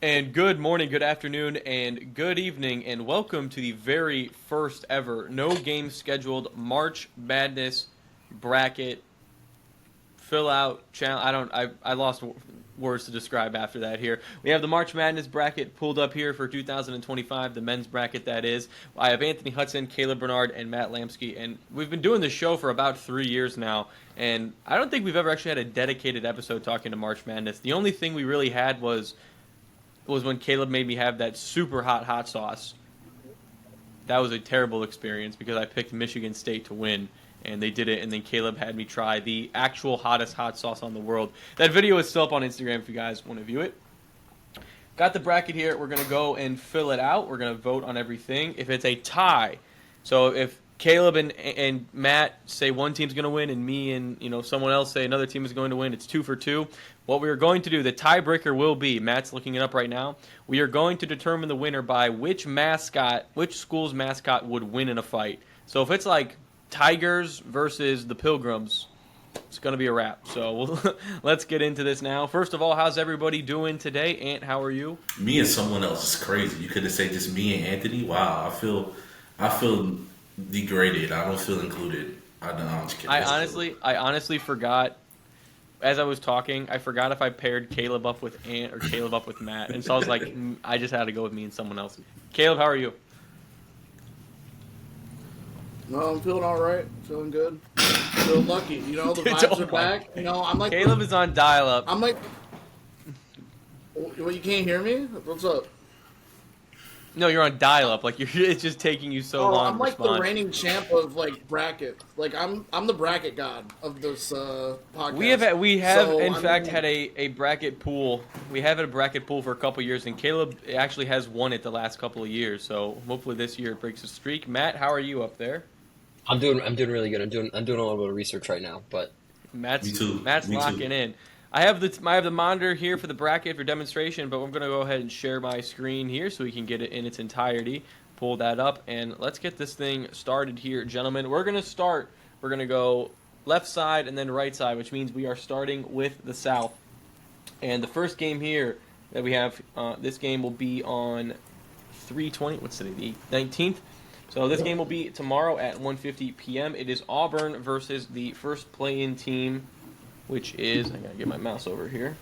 And good morning, good afternoon, and good evening, and welcome to the very first ever no game scheduled March Madness bracket fill out challenge. I lost words to describe after that here. We have the March Madness bracket pulled up here for 2025, the men's bracket that is. I have Anthony Hudson, Caleb Bernard, and Matt Lamsky, and we've been doing this show for about 3 years now, and I don't think we've ever actually had a dedicated episode talking to March Madness. The only thing we really had was when Caleb made me have that super hot sauce. That was a terrible experience because I picked Michigan State to win, and they did it, and then Caleb had me try the actual hottest hot sauce on the world. That video is still up on Instagram if you guys want to view it. Got the bracket here. We're going to go and fill it out. We're going to vote on everything. If it's a tie, so if Caleb and Matt say one team's going to win and me and someone else say another team is going to win, it's 2 for 2. What we are going to do, the tiebreaker will be, Matt's looking it up right now, we are going to determine the winner by which school's mascot would win in a fight. So if it's like Tigers versus the Pilgrims, it's going to be a wrap. So let's get into this now. First of all, how's everybody doing today? Ant, how are you? Me and someone else is crazy. You could have said just me and Anthony. Wow, I feel degraded. I don't feel included. I'm just kidding. I honestly forgot. As I was talking, I forgot if I paired Caleb up with Ant or Caleb up with Matt, and so I was like, I just had to go with me and someone else. Caleb, how are you? No, I'm feeling all right. Feeling good. Feeling lucky. The vibes are back. I'm like Caleb is on dial-up. I'm like, well, you can't hear me? What's up? No, you're on dial-up. Like it's just taking you so long. I'm to like respond. the reigning champ of bracket. Like I'm the bracket god of this podcast. We have in fact had a bracket pool. We have had a bracket pool for a couple years, and Caleb actually has won it the last couple of years. So hopefully this year it breaks a streak. Matt, how are you up there? I'm doing really good. I'm doing a little bit of research right now, but Matt's Me too. locking in. I have the monitor here for the bracket for demonstration, but I'm going to go ahead and share my screen here so we can get it in its entirety. Pull that up, and let's get this thing started here, gentlemen. We're going to go left side and then right side, which means we are starting with the South. And the first game here that we have, this game will be on 3/20. What's today? The 19th. So this game will be tomorrow at 1:50 p.m. It is Auburn versus the first play-in team, which is, I gotta get my mouse over here.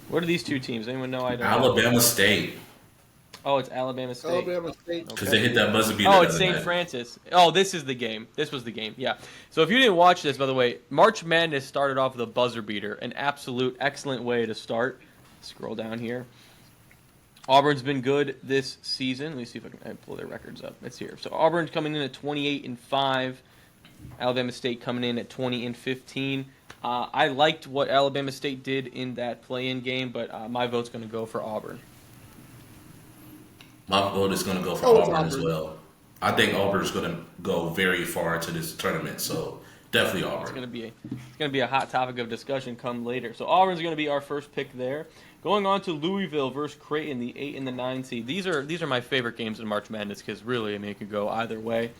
What are these two teams? Anyone know? Alabama State. Oh, it's Alabama State. Alabama State. Because they hit that buzzer beater. Oh, it's St. Francis. Oh, this is the game. This was the game. Yeah. So if you didn't watch this, by the way, March Madness started off with a buzzer beater. An absolute excellent way to start. Scroll down here. Auburn's been good this season. Let me see if I can pull their records up. It's here. So Auburn's coming in at 28-5. Alabama State coming in at 20-15. I liked what Alabama State did in that play-in game, but my vote's going to go for Auburn. My vote is going to go for Auburn as well. I think Auburn is going to go very far into this tournament, so definitely Auburn. It's going to be a hot topic of discussion come later. So Auburn's going to be our first pick there. Going on to Louisville versus Creighton, the 8 and the 9 seed. These are my favorite games in March Madness because really, I mean, it could go either way.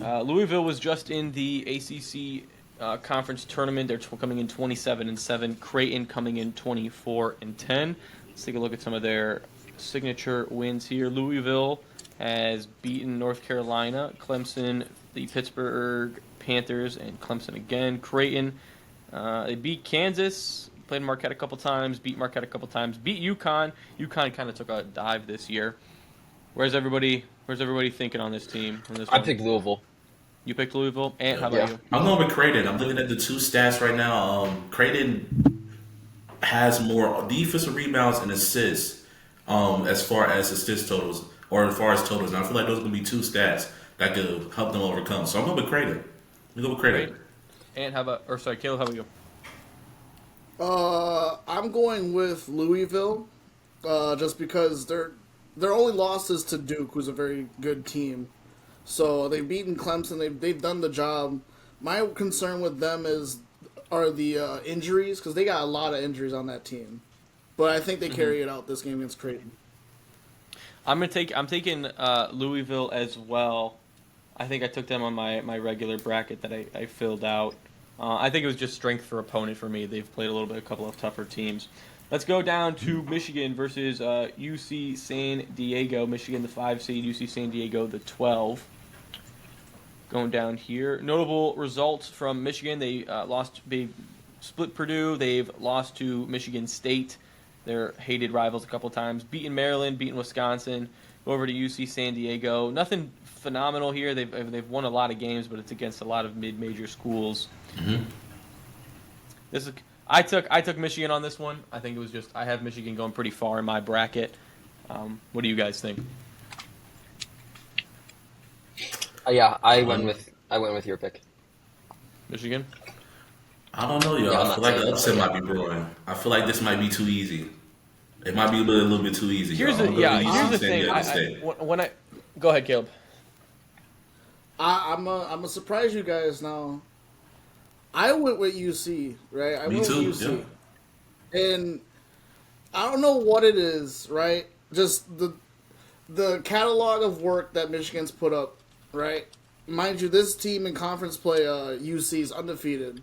Louisville was just in the ACC conference tournament. They're coming in 27-7. Creighton coming in 24-10. Let's take a look at some of their signature wins here. Louisville has beaten North Carolina, Clemson, the Pittsburgh Panthers, and Clemson again. Creighton, they beat Kansas, played Marquette a couple times, beat Marquette a couple times, beat UConn. UConn kind of took a dive this year. Where's everybody thinking on this team? I picked Louisville. You picked Louisville? Ant, how about you? I'm going with Creighton. I'm looking at the two stats right now. Creighton has more defensive rebounds and assists as far as assist totals, or as far as totals. And I feel like those are going to be two stats that could help them overcome. So I'm going with Creighton. I'm going with Creighton. Ant, Caleb, how about you? I'm going with Louisville, just because their only loss is to Duke, who's a very good team. So they've beaten Clemson. They've done the job. My concern with them are the injuries, because they got a lot of injuries on that team. But I think they carry it out this game against Creighton. I'm taking Louisville as well. I think I took them on my regular bracket that I filled out. I think it was just strength for opponent for me. They've played a couple of tougher teams. Let's go down to Michigan versus UC San Diego. Michigan, the 5 seed. UC San Diego, the 12. Going down here. Notable results from Michigan. They split Purdue. They've lost to Michigan State. They're hated rivals a couple times. Beaten Maryland, beaten Wisconsin. Go over to UC San Diego. Nothing phenomenal here. They've won a lot of games, but it's against a lot of mid-major schools. Mm-hmm. I took Michigan on this one. I think it was I have Michigan going pretty far in my bracket. What do you guys think? Yeah, I went with your pick. Michigan? I don't know, yo. Yeah, I feel like the upset might be brewing. I feel like this might be too easy. It might be a little bit too easy. Here's the thing. Go ahead, Caleb. I'm a surprise you guys now. I went with UC, right? I went too, with UC. Yeah. And I don't know what it is, right? Just the catalog of work that Michigan's put up, right? Mind you, this team in conference play, UC is undefeated.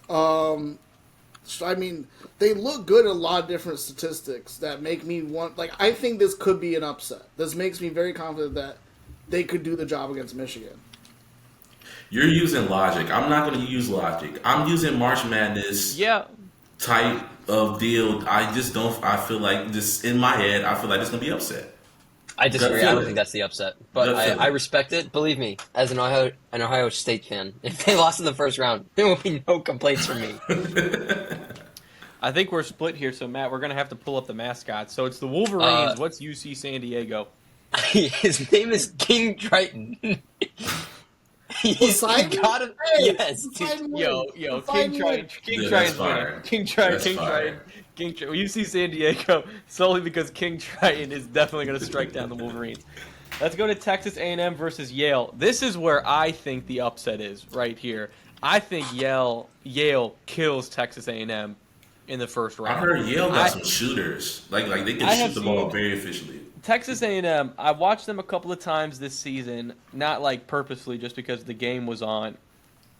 I mean, they look good at a lot of different statistics that make me want. Like, I think this could be an upset. This makes me very confident that they could do the job against Michigan. You're using logic. I'm not going to use logic. I'm using March Madness type of deal. I just don't. I feel like this in my head. I feel like it's going to be upset. I disagree. I don't think that's the upset, but I respect it. Believe me, as an Ohio State fan, if they lost in the first round, there will be no complaints from me. I think we're split here, so Matt, we're gonna have to pull up the mascot. So it's the Wolverines. What's UC San Diego? His name is King Triton. Poseidon? You got him. Hey, Yes. Yo, King Triton. King Triton's winning. King Triton. UC San Diego, solely because King Triton is definitely going to strike down the Wolverines. Let's go to Texas A&M versus Yale. This is where I think the upset is, right here. I think Yale kills Texas A&M in the first round. I heard Yale got some shooters. Like they can shoot the ball very efficiently. Texas A&M, I watched them a couple of times this season, not like purposely, just because the game was on.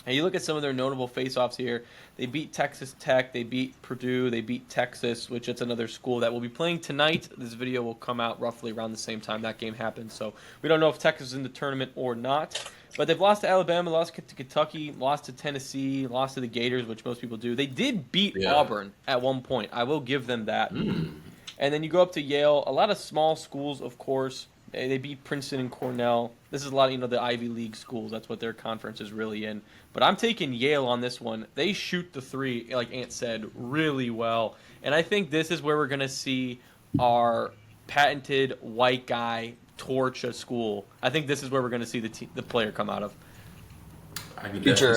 And you look at some of their notable face-offs here. They beat Texas Tech. They beat Purdue. They beat Texas, which it's another school that will be playing tonight. This video will come out roughly around the same time that game happens. So we don't know if Texas is in the tournament or not. But they've lost to Alabama, lost to Kentucky, lost to Tennessee, lost to the Gators, which most people do. They did beat Auburn at one point. I will give them that. And then you go up to Yale. A lot of small schools, of course. They beat Princeton and Cornell. This is a lot of, the Ivy League schools. That's what their conference is really in. But I'm taking Yale on this one. They shoot the three, like Ant said, really well. And I think this is where we're going to see our patented white guy torch a school. I think this is where we're going to see the player come out of.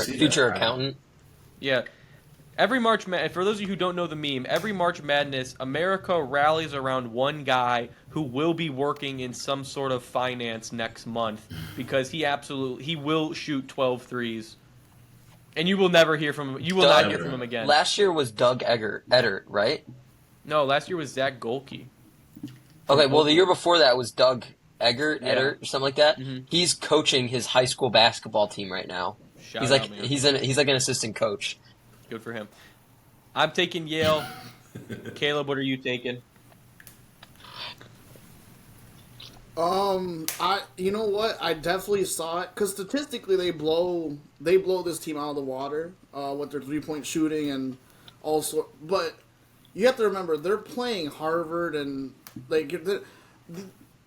Future accountant. Yeah. Every March Madness, for those of you who don't know the meme, every March Madness, America rallies around one guy who will be working in some sort of finance next month because he will shoot 12 threes. And you will never hear from him. You will not hear from him again. Last year was Doug Eddert, right? No, last year was Zach Golke. Okay, well, the year before that was Doug Eggert or something like that. Mm-hmm. He's coaching his high school basketball team right now. He's like an assistant coach. Good for him. I'm taking Yale. Caleb, what are you taking? You know what? I definitely saw it because statistically they blow this team out of the water with their 3-point shooting and also. But you have to remember they're playing Harvard and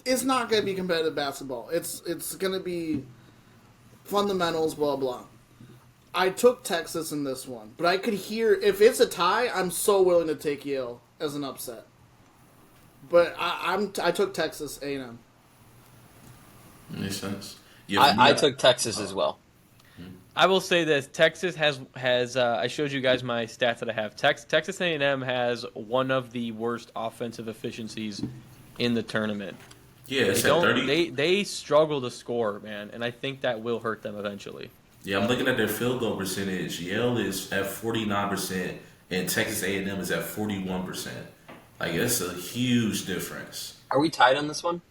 it's not going to be competitive basketball. It's going to be fundamentals, blah blah. I took Texas in this one, but I could hear if it's a tie, I'm so willing to take Yale as an upset. But I took Texas A&M. Makes sense. I took Texas as well. I will say this: Texas has. I showed you guys my stats that I have. Texas A&M has one of the worst offensive efficiencies in the tournament. Yeah, it's at 30. They struggle to score, man, and I think that will hurt them eventually. Yeah, I'm looking at their field goal percentage. Yale is at 49%, and Texas A&M is at 41%. Like, that's a huge difference. Are we tied on this one?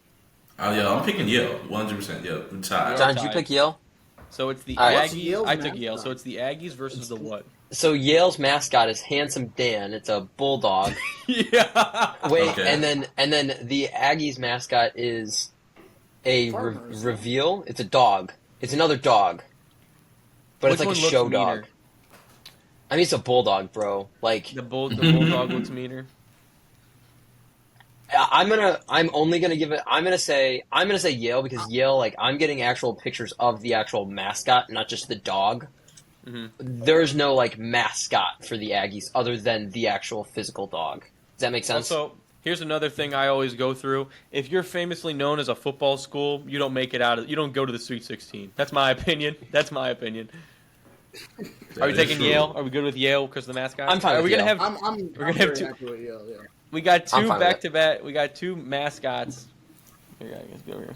Oh, yeah, I'm picking Yale, 100%. Yeah, we're tied. John, did you pick Yale? So it's the All right. Aggies. I took Yale. So it's the Aggies versus the what? So Yale's mascot is Handsome Dan. It's a bulldog. Yeah. Wait, Okay. and then the Aggies mascot is a Farmers. reveal. It's a dog. It's another dog, but Which it's like one a looks show meaner? dog. I mean, it's a bulldog, bro. Like The bulldog looks meaner. I'm only gonna give it. I'm gonna say Yale because Yale. Like I'm getting actual pictures of the actual mascot, not just the dog. Mm-hmm. There's no like mascot for the Aggies other than the actual physical dog. Does that make sense? Also, here's another thing I always go through. If you're famously known as a football school, you don't make it out of. You don't go to the Sweet 16. That's my opinion. That's my opinion. Are we That is taking true. Yale? Are we good with Yale because of the mascot? I'm fine Are with we gonna Yale. have? I'm We're gonna have very two. happy with Yale. Yeah. We got I'm two fine with back to back. We got two mascots. Here, guys, go over here.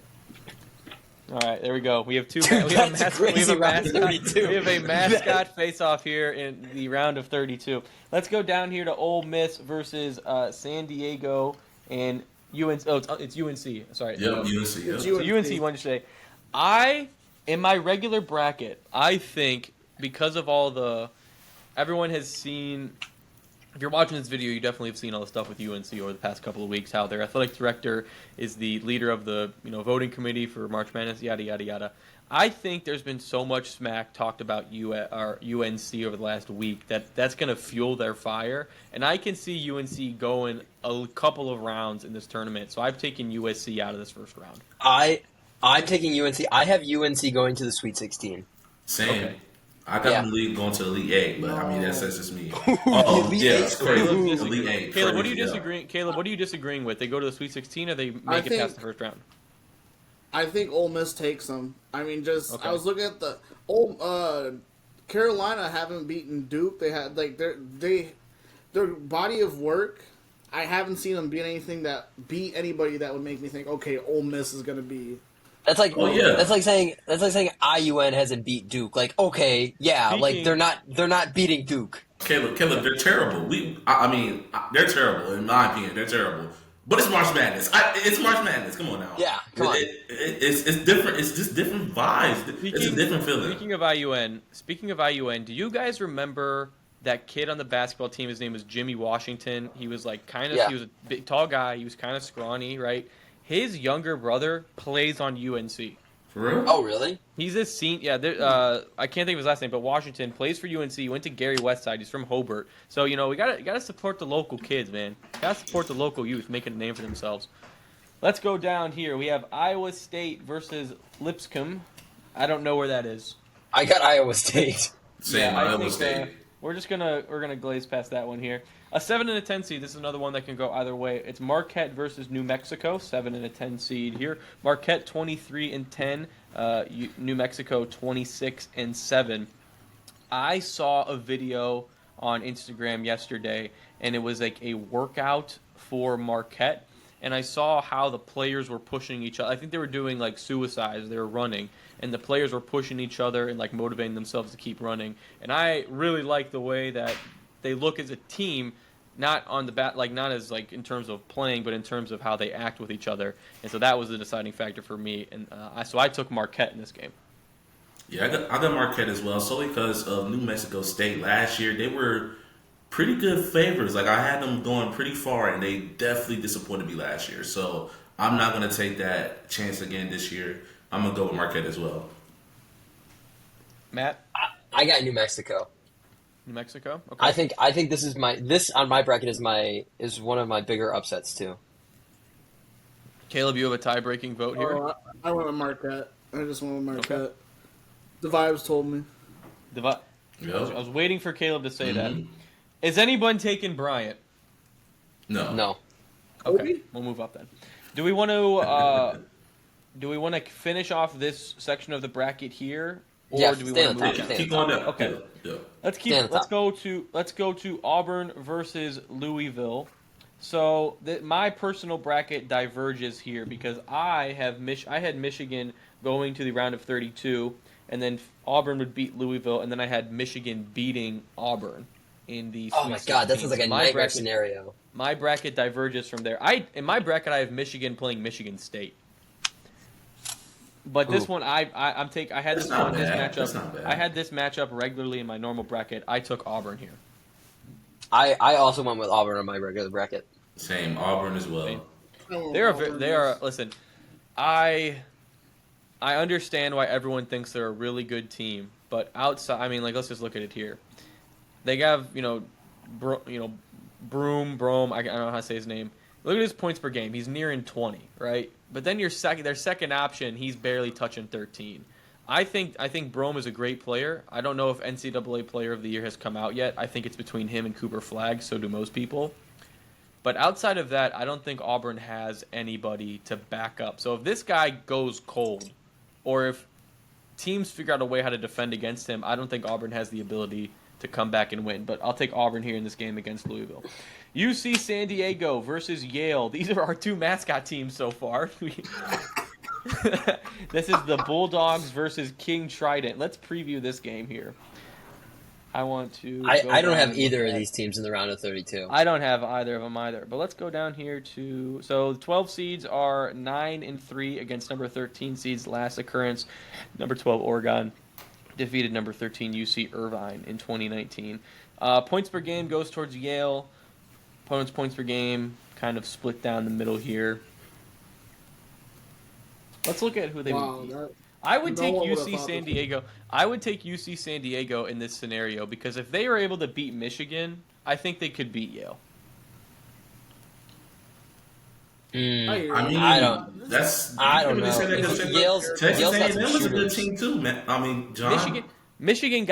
All right, there we go. We have two. Dude, We have a that's a mascot. We have crazy a round of mascot. 32. We have a mascot face-off here in the round of 32. Let's go down here to Ole Miss versus San Diego and UNC. Oh, it's UNC. Sorry. Yep, UNC. Yep. It's So UNC wanted to say, in my regular bracket, I think because of all the, everyone has seen. If you're watching this video, you definitely have seen all the stuff with UNC over the past couple of weeks. How their athletic director is the leader of the voting committee for March Madness, yada yada yada. I think there's been so much smack talked about UNC over the last week that's going to fuel their fire, and I can see UNC going a couple of rounds in this tournament. So I've taken USC out of this first round. I'm taking UNC. I have UNC going to the Sweet 16. Same. Okay. I got Yeah. the league going to Elite Eight, but I mean that's just me. Elite Yeah, Eight? it's crazy. Caleb, Elite Eight. Caleb, what are you crazy, yeah. disagreeing? Caleb, what are you disagreeing with? They go to the Sweet 16, or they make I it think- past the first round? I think Ole Miss takes them. I mean, Okay. I was looking at the Carolina haven't beaten Duke. They had like their body of work. I haven't seen them beat anything that beat anybody that would make me think, okay, Ole Miss is going to be. That's like Oh, yeah. that's like saying IUN hasn't beat Duke. Like okay, yeah, like Speaking- they're not beating Duke. Caleb, they're terrible. I mean, they're terrible in my opinion. They're terrible. But it's March Madness. It's March Madness. Come on now. Yeah, come on. It's different. It's just different vibes. It's a different feeling. Speaking of IUN, do you guys remember that kid on the basketball team? His name was Jimmy Washington. He was like Yeah. he was a big, tall guy. He was kind of scrawny, right? His younger brother plays on UNC. For real? Oh really? He's a senior. Yeah, I can't think of his last name, but Washington plays for UNC. He went to Gary Westside. He's from Hobart. So we gotta support the local kids, man. Gotta support the local youth, making a name for themselves. Let's go down here. We have Iowa State versus Lipscomb. I don't know where that is. I got Iowa State. Same. I Iowa think, State. we're gonna glaze past that one here. A 7 and a 10 seed. This is another one that can go either way. It's Marquette versus New Mexico. 7 and a 10 seed here. Marquette 23 and 10. New Mexico 26 and 7. I saw a video on Instagram yesterday, and it was like a workout for Marquette. And I saw how the players were pushing each other. I think they were doing like suicides. They were running, and the players were pushing each other and like motivating themselves to keep running. And I really like the way that they look as a team, not on the bat, like not as like in terms of playing, but in terms of how they act with each other. And so that was the deciding factor for me. And I took Marquette in this game. Yeah, I got Marquette as well, solely because of New Mexico State last year. They were pretty good favorites. Like I had them going pretty far, and they definitely disappointed me last year. So I'm not going to take that chance again this year. I'm going to go with Marquette as well. Matt, I got New Mexico. New Mexico. Okay. I think this on my bracket is one of my bigger upsets too. Caleb, you have a tie-breaking vote here. Oh, I went with Marquette. I just went with Marquette. The vibes told me. Yep. I was waiting for Caleb to say that. Mhm. Is anyone taking Bryant? No. No. Okay, Obi? we'll move up then. Do we want to finish off this section of the bracket here, or Yeah, do we stay want on to top, move? stay Keep on going down. Okay. Yeah. Let's on top. let's go to Auburn versus Louisville. So my personal bracket diverges here because I had Michigan going to the round of 32, and then Auburn would beat Louisville, and then I had Michigan beating Auburn in the. Oh Sweet my god, that 16. sounds like a My nightmare bracket- scenario. My bracket diverges from there. In my bracket I have Michigan playing Michigan State. But this Ooh. one, I had That's this not one, this bad. That's not matchup. bad. I had this matchup regularly in my normal bracket. I took Auburn here. I also went with Auburn on my regular bracket. Same Auburn as well. They are. Listen, I understand why everyone thinks they're a really good team, but outside, I mean, like let's just look at it here. They have Brome. I don't know how to say his name. Look at his points per game. He's nearing 20, right? But then their second option, he's barely touching 13. I think Brome is a great player. I don't know if NCAA Player of the Year has come out yet. I think it's between him and Cooper Flagg. So do most people. But outside of that, I don't think Auburn has anybody to back up. So if this guy goes cold, or if teams figure out a way how to defend against him, I don't think Auburn has the ability to come back and win. But I'll take Auburn here in this game against Louisville. UC San Diego versus Yale. These are our two mascot teams so far. This is the Bulldogs versus King Trident. Let's preview this game here. I don't have either of these teams in the round of 32. I don't have either of them either. But let's go down here to... So 12 seeds are 9-3 against number 13 seeds. Last occurrence, number 12 Oregon defeated number 13 UC Irvine in 2019. Points per game goes towards Yale. Opponents' points per game kind of split down the middle here. Let's look at who they would beat. I would take UC San Diego. I would take UC San Diego in this scenario because if they are able to beat Michigan, I think they could beat Yale. I mean, I don't know. Yale's Texas got some A&M was a good shooters. team too, man. I mean, John. Michigan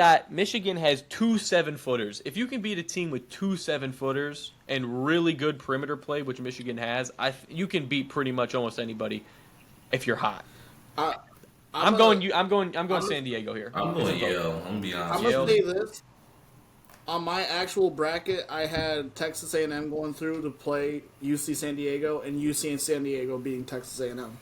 has 2 7-footers. If you can beat a team with 2 7-footers and really good perimeter play, which Michigan has, you can beat pretty much almost anybody if you're hot. I'm going San Diego here. I'm going Yale. I'm gonna be honest. I'm gonna say this. On my actual bracket, I had Texas A&M going through to play UC San Diego, and UC and San Diego beating Texas A&M.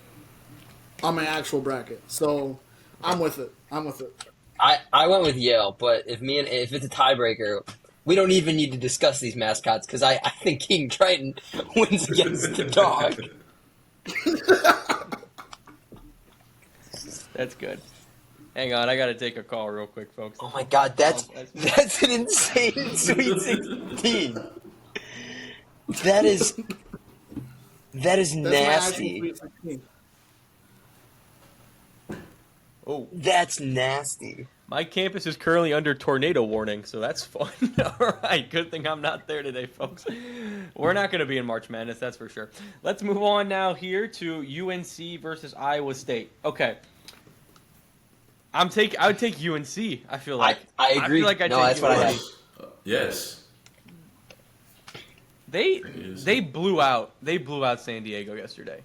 On my actual bracket, so I'm with it. I went with Yale, but if it's a tiebreaker, we don't even need to discuss these mascots because I think King Triton wins against the dog. That's good. Hang on, I gotta take a call real quick, folks. Oh my God, that's an insane Sweet 16. That is That's my actual nasty. Sweet 16. Oh, That's nasty. my campus is currently under tornado warning, so that's fun. All right, good thing I'm not there today, folks. We're not going to be in March Madness, that's for sure. Let's move on now here to UNC versus Iowa State. Okay. I would take UNC, I feel like. I agree. I feel like I No, take that's what I UNC. had. Yes. They blew out San Diego yesterday.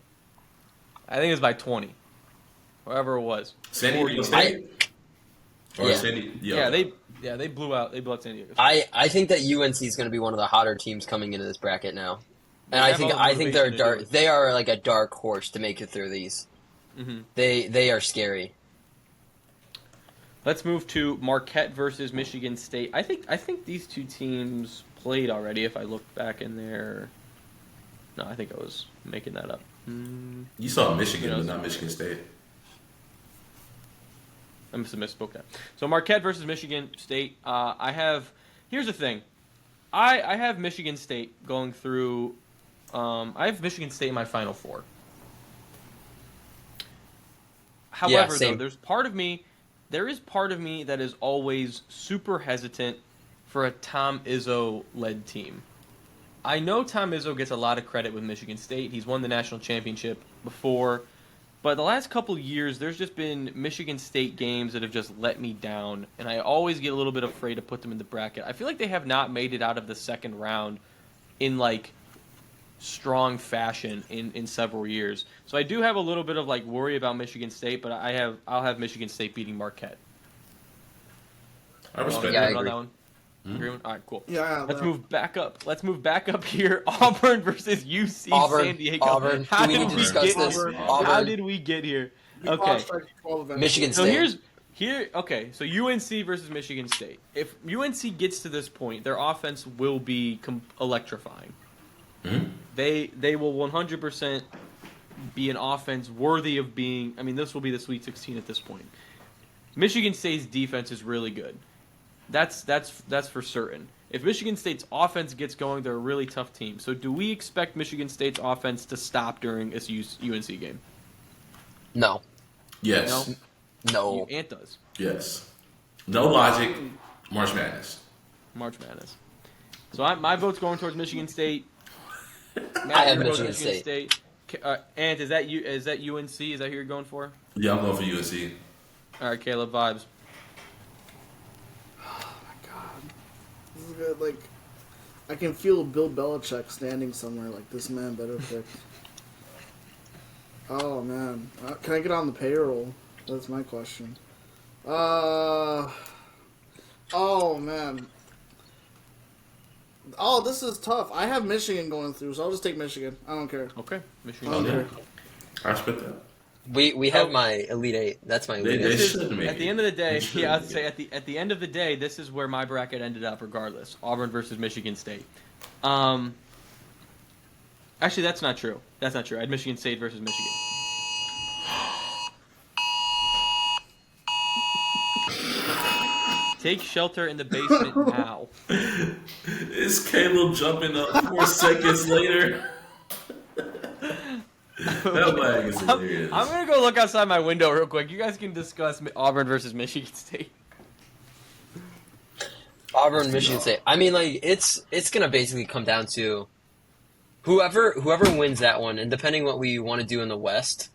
I think it was by 20. Whatever it was. San Diego 40. State? Or Yeah. San Diego? They blew out San Diego. I think that UNC is going to be one of the hotter teams coming into this bracket now, and They I have think all the I think they're motivation to do dark. it. They are like a dark horse to make it through these. Mm-hmm. They are scary. Let's move to Marquette versus Michigan State. I think these two teams played already. If I look back in there, no, I think I was making that up. You saw Michigan, but not Michigan State. I must have misspoke that. So Marquette versus Michigan State. Here's the thing. I have Michigan State going through. I have Michigan State in my Final Four. However, though, same. there is part of me that is always super hesitant for a Tom Izzo-led team. I know Tom Izzo gets a lot of credit with Michigan State. He's won the national championship before. But the last couple of years, there's just been Michigan State games that have just let me down, and I always get a little bit afraid to put them in the bracket. I feel like they have not made it out of the second round in, like, strong fashion in several years. So I do have a little bit of, like, worry about Michigan State, but I'll have Michigan State beating Marquette. I respect Yeah, I that. On agree. that one? Agree with- All right, cool. Yeah. Let's move back up. Let's move back up here. Auburn versus UC San Diego. Auburn. How Do we did need to we discuss get this? here? Auburn. How did we get here? Okay. Michigan So State. okay. So UNC versus Michigan State. If UNC gets to this point, their offense will be electrifying. Mhm. They will 100% be an offense worthy of being. I mean, this will be the Sweet 16 at this point. Michigan State's defense is really good. That's for certain. If Michigan State's offense gets going, they're a really tough team. So, do we expect Michigan State's offense to stop during this UNC game? No. Yes. No. Ant does. Yes. No logic. March Madness. March Madness. So, my vote's going towards Michigan State. Matt, I have your vote's Michigan State. Ant, is that UNC? Is that who you're going for? Yeah, I'm going for USC. All right, Caleb, vibes. This is good. Like, I can feel Bill Belichick standing somewhere. Like, this man better pick. Oh man, can I get on the payroll? That's my question. Oh man. Oh, this is tough. I have Michigan going through, so I'll just take Michigan. I don't care. Okay, Michigan. I don't Yeah. care. I respect that. We have my Elite Eight. That's my Elite They Eight. should make At the it. end of the day, They should yeah, I'd make say it. at the end of the day, this is where my bracket ended up. Regardless, Auburn versus Michigan State. Actually, that's not true. That's not true. I had Michigan State versus Michigan. Take shelter in the basement now. Is Caleb jumping up 4 seconds later? That lag is hilarious. I'm gonna go look outside my window real quick. You guys can discuss Auburn versus Michigan State. Auburn, Michigan State. I mean, like it's gonna basically come down to whoever wins that one, and depending what we want to do in the West.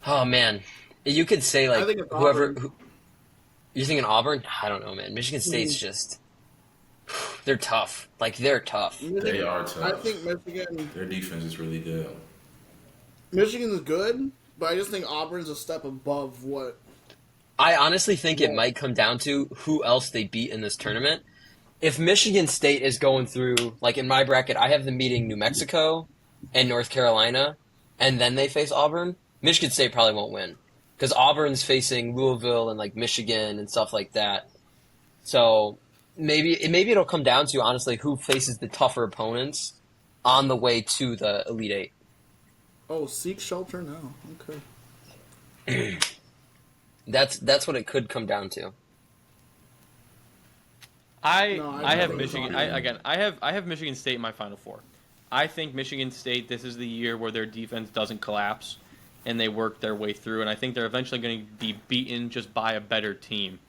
Oh man, you could say I like think it's whoever. Auburn. You're thinking Auburn? I don't know, man. Michigan State's just they're tough. Like they're tough. They are tough. I think Michigan. Their defense is really good. Michigan is good, but I just think Auburn's a step above what. I honestly think it might come down to who else they beat in this tournament. If Michigan State is going through, like in my bracket, I have them meeting New Mexico and North Carolina, and then they face Auburn. Michigan State probably won't win because Auburn's facing Louisville and like Michigan and stuff like that. So maybe it'll come down to honestly who faces the tougher opponents on the way to the Elite Eight. Oh, seek shelter now. Okay. That's what it could come down to. I No, I have think it's Michigan. Auburn. I have Michigan State in my Final Four. I think Michigan State. This is the year where their defense doesn't collapse, and they work their way through. And I think they're eventually going to be beaten just by a better team.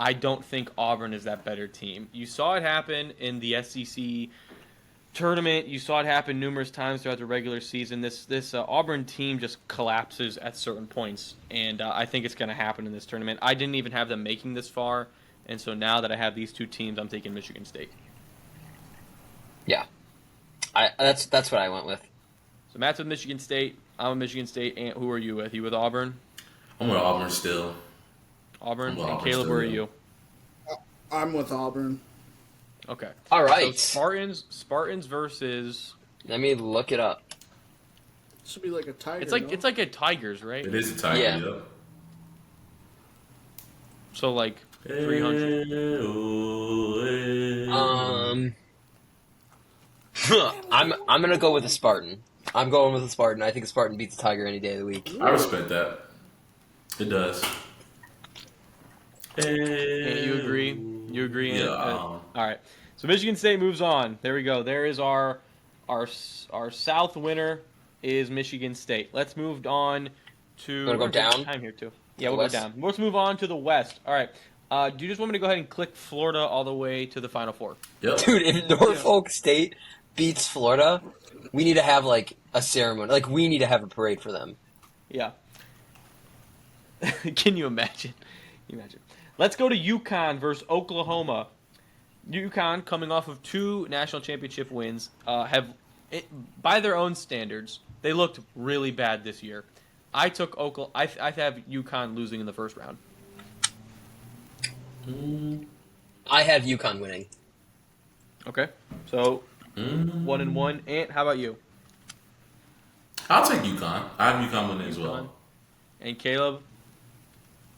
I don't think Auburn is that better team. You saw it happen in the SEC tournament. You saw it happen numerous times throughout the regular season. This Auburn team just collapses at certain points, and I think it's going to happen in this tournament. I didn't even have them making this far, and so now that I have these two teams, I'm taking Michigan State. Yeah, that's what I went with. So Matt's with Michigan State. I'm with Michigan State. And who are you with? You with Auburn? I'm with Auburn still. Auburn. I'm with And Auburn Caleb, still, where are yeah. you? I'm with Auburn. Okay. All right. So Spartans versus. Let me look it up. Should be like a tiger. It's like no? it's like a Tigers, right? It is a tiger. Yeah. Yep. So like 300. I'm gonna go with a Spartan. I'm going with a Spartan. I think a Spartan beats a Tiger any day of the week. I respect that. It does. And you agree? You agree? Yeah. All right. So Michigan State moves on. There we go. There is our South winner is Michigan State. Let's move on to. Wanna go we're taking down? Time here too. Yeah, we'll West? go down. Let's move on to the West. All right. Do you just want me to go ahead and click Florida all the way to the Final Four? Yep. Dude, if Norfolk State beats Florida, we need to have like a ceremony. Like we need to have a parade for them. Yeah. Can you imagine? Let's go to UConn versus Oklahoma. UConn, coming off of 2 national championship wins, by their own standards, they looked really bad this year. I took Oklahoma. I have UConn losing in the first round. I have UConn winning. Okay, so 1-1. Ant, how about you? I'll take UConn. I have UConn winning as UConn. well. And Caleb?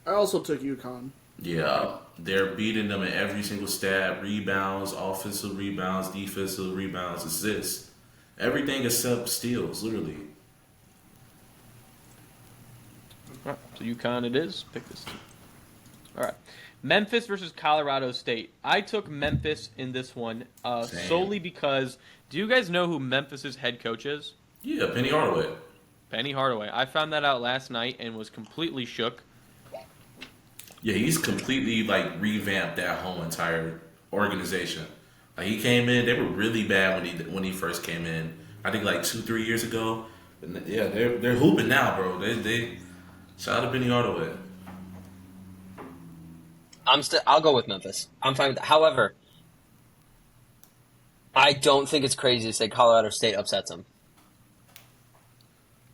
I also took UConn. Yeah, they're beating them in every single stat: rebounds, offensive rebounds, defensive rebounds, assists, everything except steals. Literally, All right, so UConn it is. Pick this team. All right. Memphis versus Colorado State. I took Memphis in this one solely because, do you guys know who Memphis's head coach is? Yeah, Penny Hardaway. Penny Hardaway. I found that out last night and was completely shook. Yeah, he's completely like revamped that whole entire organization. Like he came in, they were really bad when he first came in. I think like 2-3 years ago. And yeah, they're hooping now, bro. They shout out to Penny Hardaway. I'll go with Memphis. I'm fine with that. However, I don't think it's crazy to say Colorado State upsets them.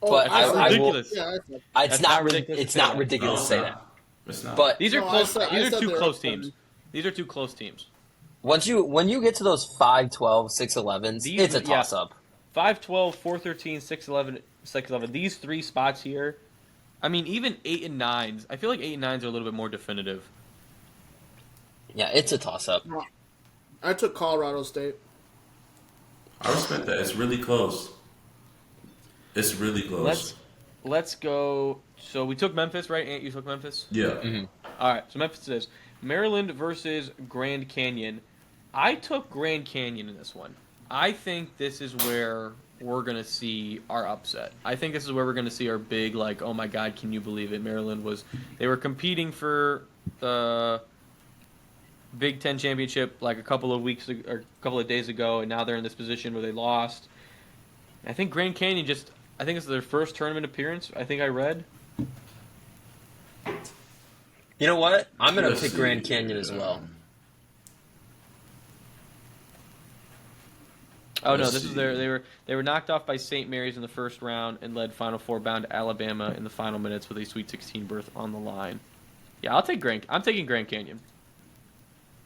Oh, But That's I will. ridiculous. Yeah, It's not ridiculous. It's not ridiculous to say that. It's not. But These are No, close. I These are said two they're close upsetting. teams. These are two close teams. when you get to those 5-12, 6-11s, These- it's a yeah. toss up. 5-12, 4-13, 6-11, 6-11. These three spots here. I mean, even 8 and 9s. I feel like 8 and 9s are a little bit more definitive. Yeah, it's a toss up. I took Colorado State. I respect that. It's really close. It's really close. Let's go. So we took Memphis, right? Ant, you took Memphis? Yeah. Mm-hmm. All right, so Memphis it is. Maryland versus Grand Canyon. I took Grand Canyon in this one. I think this is where we're going to see our upset. I think this is where we're going to see our big, like, oh my God, can you believe it? They were competing for the Big Ten championship like a couple of days ago, and now they're in this position where they lost. I think Grand Canyon I think it's their first tournament appearance, I think I read. You know what? I'm gonna Let's pick see. Grand Canyon as well. Oh no, Let's this is see. they were knocked off by St. Mary's in the first round and led Final Four bound to Alabama in the final minutes with a Sweet 16 berth on the line. Yeah, I'm taking Grand Canyon.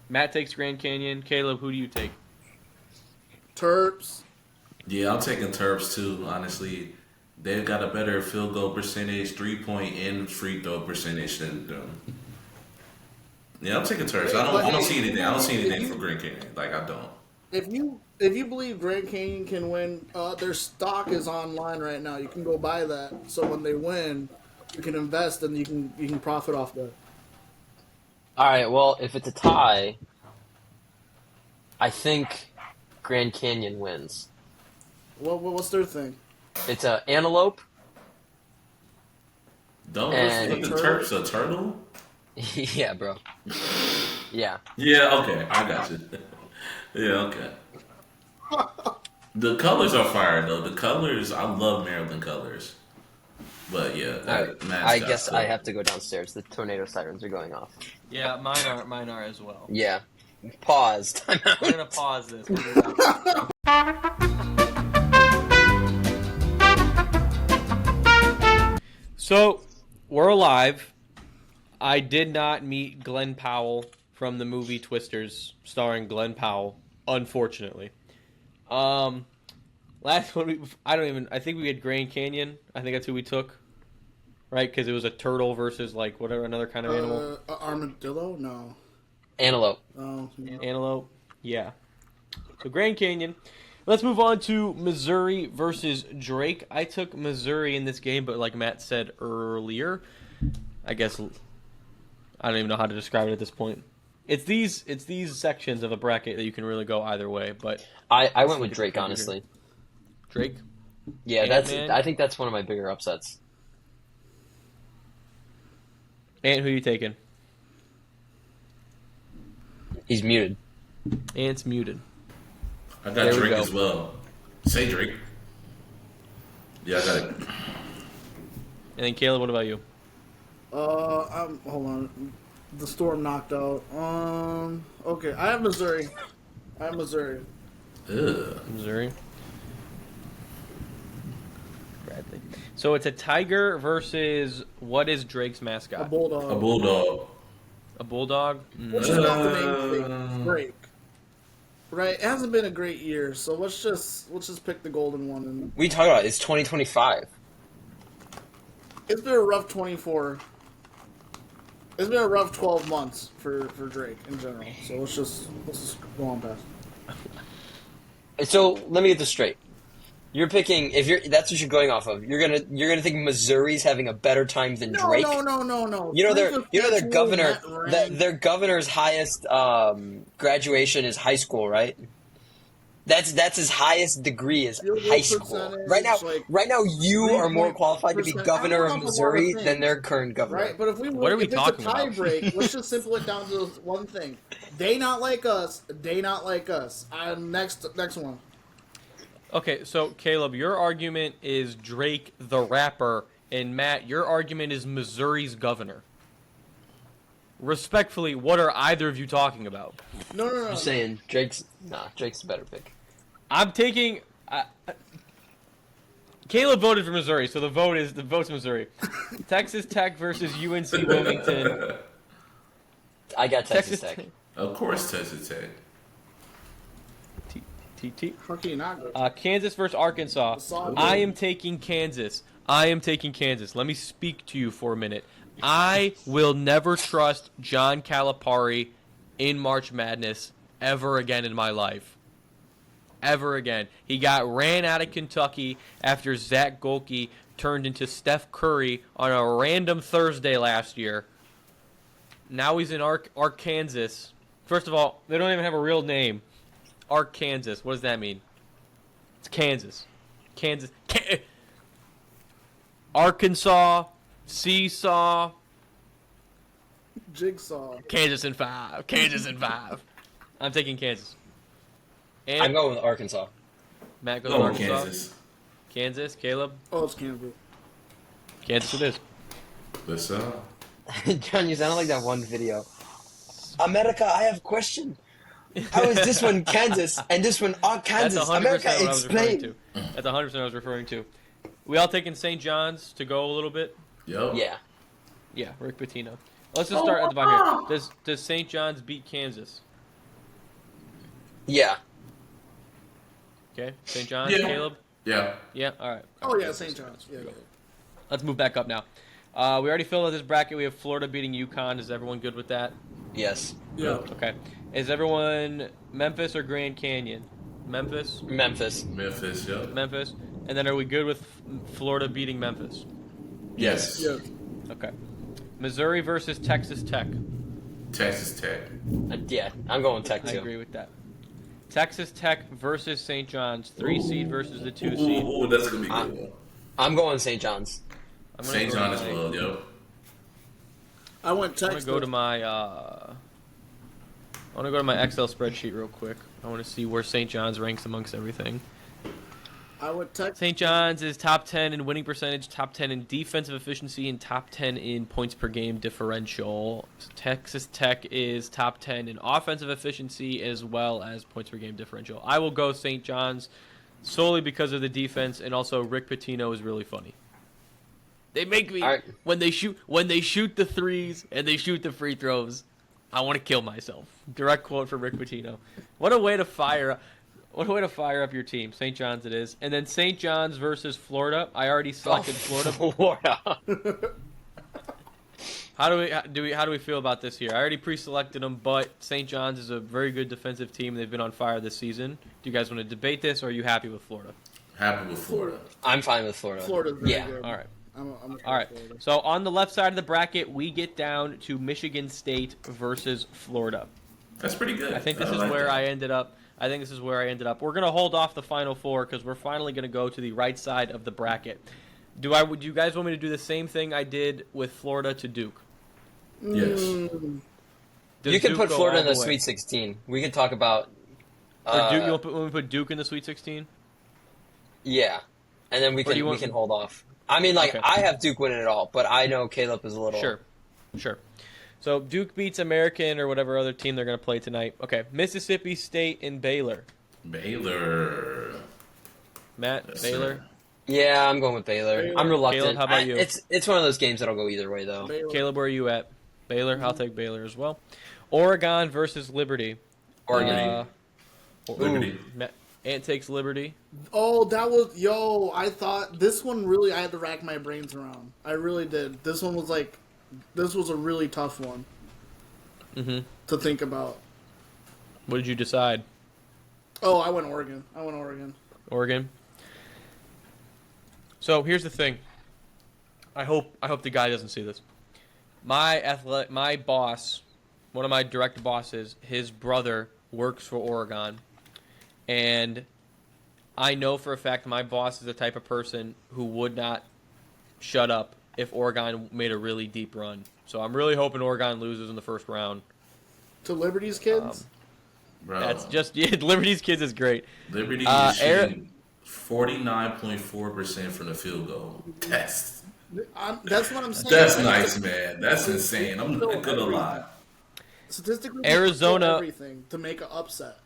Matt takes Grand Canyon. Caleb, who do you take? Terps. Yeah, I'm taking Terps too, honestly. They've got a better field goal percentage, 3-point, and free throw percentage than them. Yeah, I'm taking Terps. I don't see anything. I don't see anything for Grand Canyon. Like, I don't. If you believe Grand Canyon can win, their stock is online right now. You can go buy that. So when they win, you can invest and you can profit off that. All right. Well, if it's a tie, I think Grand Canyon wins. What's their thing? It's a antelope. Don't And- look the Terps a turtle? Yeah, bro. Yeah. Yeah, okay. I got you. Yeah, okay. The colors are fire, though. The colors, I love Maryland colors. But yeah, All right. I guess I have to go downstairs. The tornado sirens are going off. Yeah, mine are as well. Yeah. Pause. Time out. We're gonna pause this. We'll be back. So, we're alive. I did not meet Glenn Powell from the movie Twisters, starring Glenn Powell, unfortunately. Last one, I think we had Grand Canyon. I think that's who we took, right? Because it was a turtle versus, like, whatever, another kind of animal. Armadillo? No. Antelope. Oh, yeah. Antelope. Yeah. So Grand Canyon. Let's move on to Missouri versus Drake. I took Missouri in this game, but like Matt said earlier, I guess I don't even know how to describe it at this point. It's these sections of a bracket that you can really go either way, but I went with Drake, honestly. Drake. Yeah, Ant-Man. I think that's one of my bigger upsets. Ant, who you taking? He's muted. Ant's muted. I got There we Drake go. as well. Say Drake. Yeah, I got it. And then Caleb, what about you? Hold on. The storm knocked out. Okay, I have Missouri. Ugh. Missouri. Bradley. So it's a tiger versus what is Drake's A mascot? bulldog. A bulldog. A bulldog? Which is not the main thing. Drake. Right, it hasn't been a great year, so let's just pick the golden one. And We talk about it. It's 2025. it's been a rough 24. It's been a rough 12 months for Drake in general. So let's just go on past. So let me get this straight. You're picking if you're that's what you're going off of. You're gonna think Missouri's having a better time than No, Drake. no. You know their Frank you know their Schedule, governor net rank. their governor's highest graduation is high school, right? That's his highest degree is Field goal high school. percentage, like Right now you are more 3.5%. qualified to be governor of I don't know Missouri of a lot of than their things. current governor. Right, but if What are we if it's talking a tie about? break, let's just simple it down to one thing: they not like us, they not like us. Next one. Okay, so Caleb, your argument is Drake the rapper, and Matt, your argument is Missouri's governor. Respectfully, what are either of you talking about? No. I'm saying Drake's the better pick. I'm taking. Caleb voted for Missouri, so the vote's Missouri. Texas Tech versus UNC Wilmington. I got Texas Tech. Of course, Texas Tech. TT. How can you not go? Kansas versus Arkansas. Solid. I am taking Kansas. Let me speak to you for a minute. I will never trust John Calipari in March Madness ever again in my life. Ever again. He got ran out of Kentucky after Zach Golke turned into Steph Curry on a random Thursday last year. Now he's in Arkansas. First of all, they don't even have a real name. Arkansas. What does that mean? It's Kansas. Arkansas. Seesaw. Jigsaw. Kansas in 5. I'm taking Kansas. And I'm going with Arkansas. Matt goes Oh, Arkansas. Kansas. Kansas. Caleb. Oh, it's Kansas. Kansas it is. Listen. John, you sound like that one video. America, I have a question. How is this one Kansas and this one Arkansas? That's 100% America, what I was referring explain. to. That's 100% what I was referring to. We all taking St. John's to go a little bit? Yep. Yeah. Yeah, Rick Pitino. Let's just start at the bottom here. Does St. John's beat Kansas? Yeah. Okay, St. John's, Yeah. Caleb? Yeah. Yeah, all right. Oh yeah, St. John's. Yeah. Let's move back up now. We already filled out this bracket. We have Florida beating UConn. Is everyone good with that? Yes. Yeah. Okay. Is everyone Memphis or Grand Canyon? Memphis? Memphis. Memphis. Yep. Memphis. And then are we good with Florida beating Memphis? Yes. Yeah. Okay. Missouri versus Texas Tech. Texas Tech. Yeah, I'm going Tech I too. agree with that. Texas Tech versus St. John's. 3 seed versus the 2 seed. Ooh, that's gonna be a good one. I'm going St. John's. I'm gonna St. go John to as my- well. Yep. I went I'm Texas. gonna go to my I want to go to my Excel spreadsheet real quick. I want to see where St. John's ranks amongst everything. I went Texas. St. John's is top 10 in winning percentage, top 10 in defensive efficiency, and top 10 in points per game differential. Texas Tech is top 10 in offensive efficiency as well as points per game differential. I will go St. John's solely because of the defense, and also Rick Pitino is really funny. They make me All right. when they shoot the threes and they shoot the free throws. I want to kill myself. Direct quote from Rick Pitino. What a way to fire up your team. St. John's it is. And then St. John's versus Florida. I already selected Florida. Florida. How do we feel about this here? I already pre-selected them, but St. John's is a very good defensive team. They've been on fire this season. Do you guys want to debate this, or are you happy with Florida? Happy with Florida. I'm fine with Florida. Florida's very Yeah. good. All right. I'm All right. Florida. So on the left side of the bracket, we get down to Michigan State versus Florida. That's pretty good. I think this is like where that. I ended up. We're going to hold off the final four because we're finally going to go to the right side of the bracket. Do you guys want me to do the same thing I did with Florida to Duke? Yes. Does You can Duke put go Florida all in the way? Sweet 16. We can talk about. Or Duke, you want me to put Duke in the Sweet 16? Yeah, and then we do you can want- we can hold off. I mean, like Okay. I have Duke winning it all, but I know Caleb is a little. Sure. So Duke beats American or whatever other team they're going to play tonight. Okay, Mississippi State and Baylor. Baylor. Matt, Yes, Baylor. sir. Yeah, I'm going with Baylor. Baylor. I'm reluctant. Caleb, how about you? It's one of those games that'll go either way, though. Baylor. Caleb, where are you at? Baylor. I'll take Baylor as well. Oregon versus Liberty. Oregon. Liberty. Ant takes Liberty. Oh, that was I thought this one really. I had to rack my brains around. I really did. This one was a really tough one Mm-hmm. to think about. What did you decide? Oh, I went Oregon. Oregon. So here's the thing. I hope the guy doesn't see this. My boss, one of my direct bosses, his brother works for Oregon, and I know for a fact my boss is the type of person who would not shut up if Oregon made a really deep run. So I'm really hoping Oregon loses in the first round. To Liberty's kids? Bro, That's just Liberty's kids is great. Liberty is shooting 49.4% from the field goal. That's That's what I'm saying. that's nice, man. That's insane. I'm not gonna lie. Statistically, Arizona- they control everything to make an upset.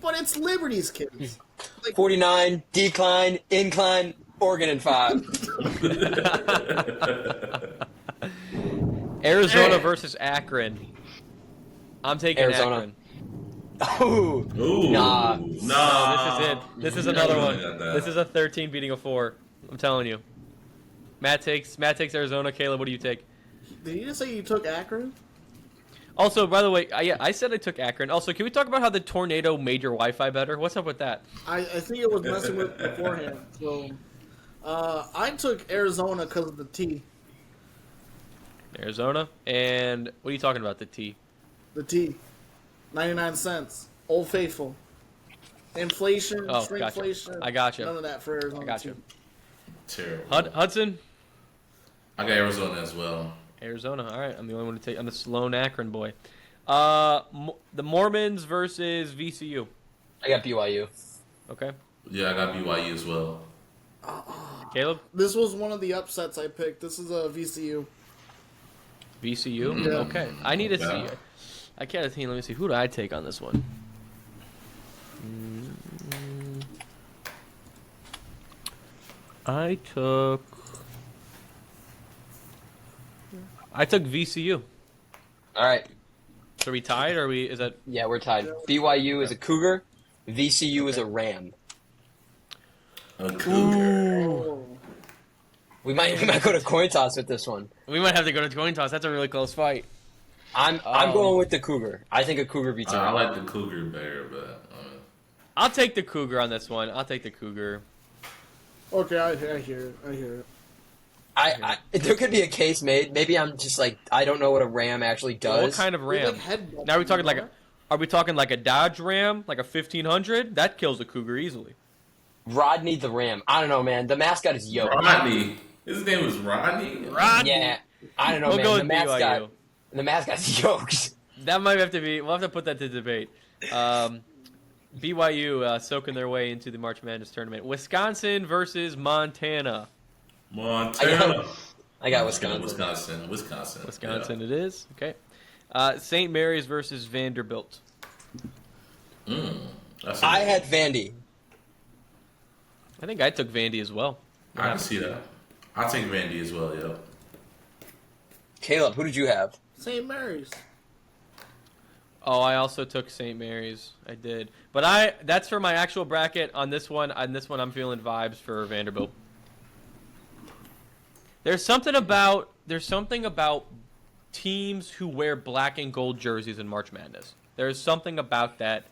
But it's Liberty's kids. Like, 49, decline, incline, Oregon in 5. Arizona versus Akron. I'm taking Arizona. Akron. Oh, Ooh, Nah. This is nah. it. This is another one. got that. This is a 13 beating a 4. I'm telling you. Matt takes Arizona. Caleb, what do you take? did you just say you took Akron? Also, by the way, I said I took Akron. Also, can we talk about how the tornado made your Wi-Fi better? What's up with that? I think it was messing with beforehand. So, I took Arizona because of the T. Arizona. And what are you talking about, the T? The T. 99 cents. Old Faithful. Inflation, Oh, gotcha. shrinkflation. I gotcha. None of that for Arizona. I got you. too. Terrible. Hudson? I got Arizona as well. Arizona. All right. I'm the only one to take. I'm the lone Akron boy. The Mormons versus VCU. I got BYU. Okay. Yeah, I got BYU as well. Caleb? This was one of the upsets I picked. This is a VCU. VCU? Yeah. Okay. I need to Okay. see. I can't see. Let me see. Who do I take on this one? I took VCU. All right. So are we tied, or is that? Yeah, we're tied. BYU is a Cougar. VCU is a Ram. A Cougar. Oh. We might go to coin toss with this one. We might have to go to coin toss. That's a really close fight. I'm going with the Cougar. I think a Cougar beats a I Ram. like the Cougar better, but I'll take the Cougar on this one. I'll take the Cougar. Okay, I hear it. I hear it. There could be a case made. Maybe I'm just like I don't know what a Ram actually does. What kind of We, Ram? like, headbutt Now are we talking them, like are we talking like a Dodge Ram, like a 1500? That kills a Cougar easily. Rodney the Ram. I don't know, man. The mascot is yoked. Rodney. His name was Rodney. Yeah, I don't know, We'll man. go The with mascot. BYU. The mascot's yoked. That might have to be. We'll have to put that to debate. BYU soaking their way into the March Madness tournament. Wisconsin versus Montana. Montana. I got Wisconsin. Wisconsin it is. Okay. St. Mary's versus Vanderbilt. I had Vandy. I think I took Vandy as well. I can see that. I'll take Vandy as well, yo. Caleb, who did you have? St. Mary's. Oh, I also took St. Mary's. I did, but that's for my actual bracket. On this one, I'm feeling vibes for Vanderbilt. There's something about teams who wear black and gold jerseys in March Madness. There's something about that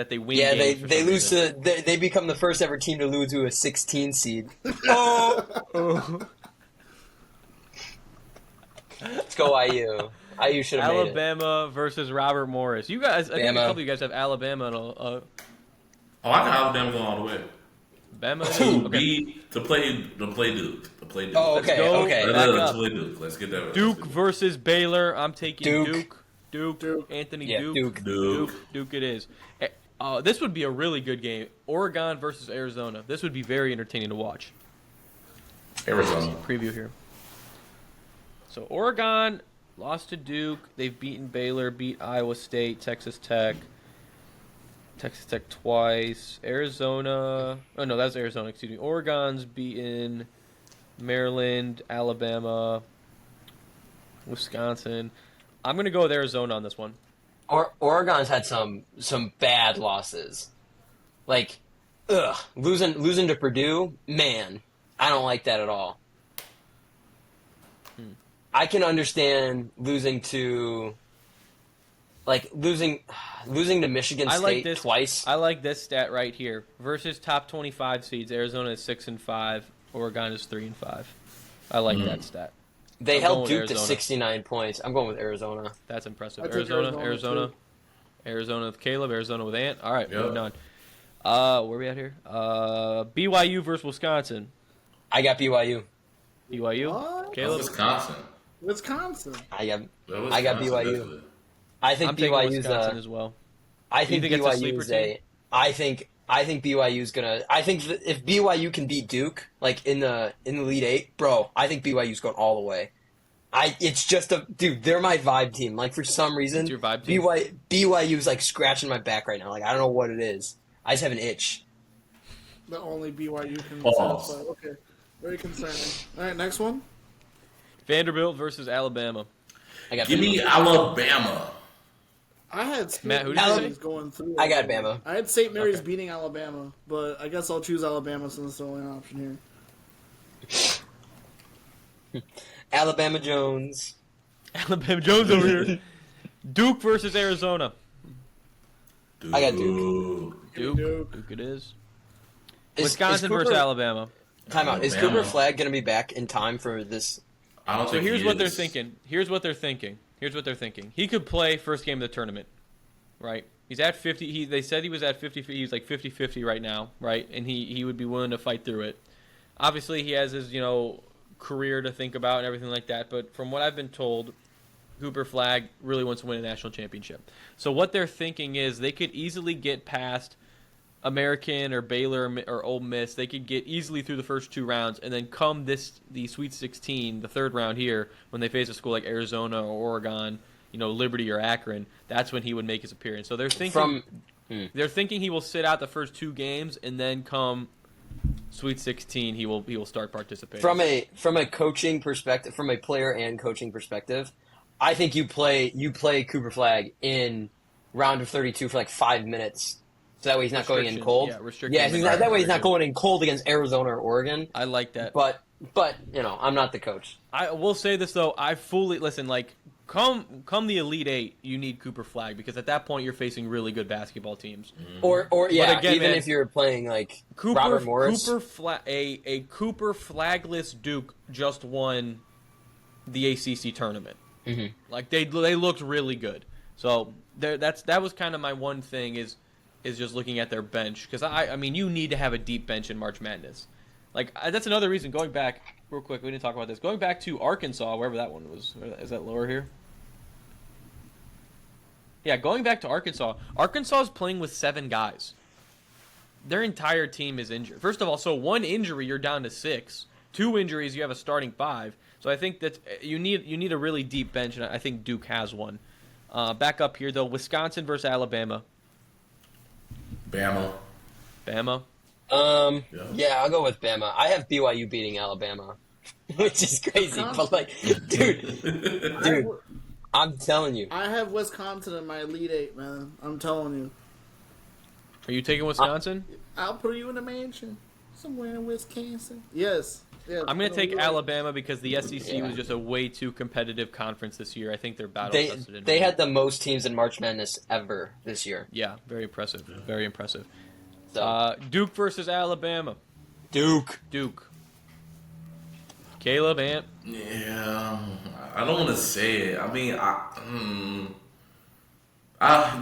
they win. Yeah, games for they some lose reason. to they become the first ever team to lose to a 16 seed. Oh, let's go IU. IU should have made it. Alabama versus Robert Morris. You guys, I think a Bama. couple of you guys have Alabama and Oh, I got Alabama going all the way. Bama. Okay. To play Duke. Oh, okay, go. okay. Back Let's up. play Duke. Let's get that. Duke versus Baylor. I'm taking Duke. Duke. Anthony Yeah, Duke. Duke. Duke it is. This would be a really good game. Oregon versus Arizona. This would be very entertaining to watch. Arizona. Preview here. So Oregon lost to Duke. They've beaten Baylor, beat Iowa State, Texas Tech twice. Arizona. Oh no, that's Arizona. Excuse me. Oregon's beaten Maryland, Alabama, Wisconsin. I'm gonna go with Arizona on this one. Oregon's had some bad losses, like losing to Purdue. Man, I don't like that at all. I can understand losing to losing to Michigan State twice. I like this stat right here. Versus top 25 seeds, Arizona is 6-5. Oregon is 3-5. I like that stat. They I'm held going Duke with to Arizona. 69 points. I'm going with Arizona. That's impressive. I took Arizona, too. Arizona with Caleb, Arizona with Ant. All right, Yep. moving on. Where are we at here? BYU versus Wisconsin. I got BYU. BYU. What? That's Caleb. Wisconsin. I got Wisconsin, BYU. definitely. I think I'm taking BYU's Wisconsin as well. I Do you think think it's a sleeper BYU's team? I think BYU's gonna. I think if BYU can beat Duke, like in the Elite Eight, bro, I think BYU's going all the way. It's just dude. They're my vibe team. Like for some reason, It's your vibe team? BYU's like scratching my back right now. Like I don't know what it is. I just have an itch. The only BYU can Pause. satisfy. Okay. Very concerning. All right, next one. Vanderbilt versus Alabama. I got Give me Bama. Alabama. I had St. Matt, who did you Mary's say? going through. I got Bama. I had St. Mary's Okay. beating Alabama, but I guess I'll choose Alabama since it's the only option here. Alabama Jones. Alabama Jones over here. Duke versus Arizona. I got Duke. Duke it is. Is Wisconsin Cooper- versus Alabama. Time out. Is Alabama. Cooper Flag gonna be back in time for this? I don't So think here's he what they're is. thinking. Here's what they're thinking. He could play first game of the tournament, right? He's at 50. They said he was at 50. He's like 50-50 right now, right? And he would be willing to fight through it. Obviously, he has his career to think about and everything like that. But from what I've been told, Cooper Flag really wants to win a national championship. So what they're thinking is they could easily get past American or Baylor or Ole Miss. They could get easily through the first two rounds, and then come the Sweet 16, the third round here, when they face a school like Arizona or Oregon, Liberty or Akron, that's when he would make his appearance. So they're thinking they're thinking he will sit out the first two games, and then come Sweet 16, he will start participating. From a coaching perspective, from a player and coaching perspective, I think you play Cooper Flag in round of 32 for like 5 minutes, so that way he's not going in Restriction, cold. yeah, restriction. Yeah, that way he's not going in cold against Arizona or Oregon. I like that. But I'm not the coach. I will say this though, I fully listen. Like, come the Elite Eight, you need Cooper Flag because at that point you're facing really good basketball teams. Or yeah, again, even man, if you're playing like Robert Morris. A Cooper Flagless Duke just won the ACC tournament. Mhm. Like they looked really good. So that was kind of my one thing is just looking at their bench because I mean you need to have a deep bench in March Madness. Like that's another reason. Going back real quick, we didn't talk about this. Going back to Arkansas, wherever that one was. Is that lower here? Yeah, going back to Arkansas. Arkansas is playing with 7 guys. Their entire team is injured. First of all, so 1 injury, you're down to 6. 2 injuries, you have a starting 5. So I think that you need a really deep bench, and I think Duke has one. Back up here though, Wisconsin versus Alabama. Bama. Bama. Yeah, I'll go with Bama. I have BYU beating Alabama, which is crazy. But like, dude, I'm telling you. I have Wisconsin in my Elite Eight, man. I'm telling you. Are you taking Wisconsin? I'll put you in a mansion somewhere in Wisconsin. Yes. I'm going to take Alabama because the SEC Yeah. was just a way too competitive conference this year. I think they're battle They tested. they had the most teams in March Madness ever this year. Yeah, very impressive. Very impressive. So Duke versus Alabama. Duke. Caleb, Ant. Yeah, I don't want to say it. I mean,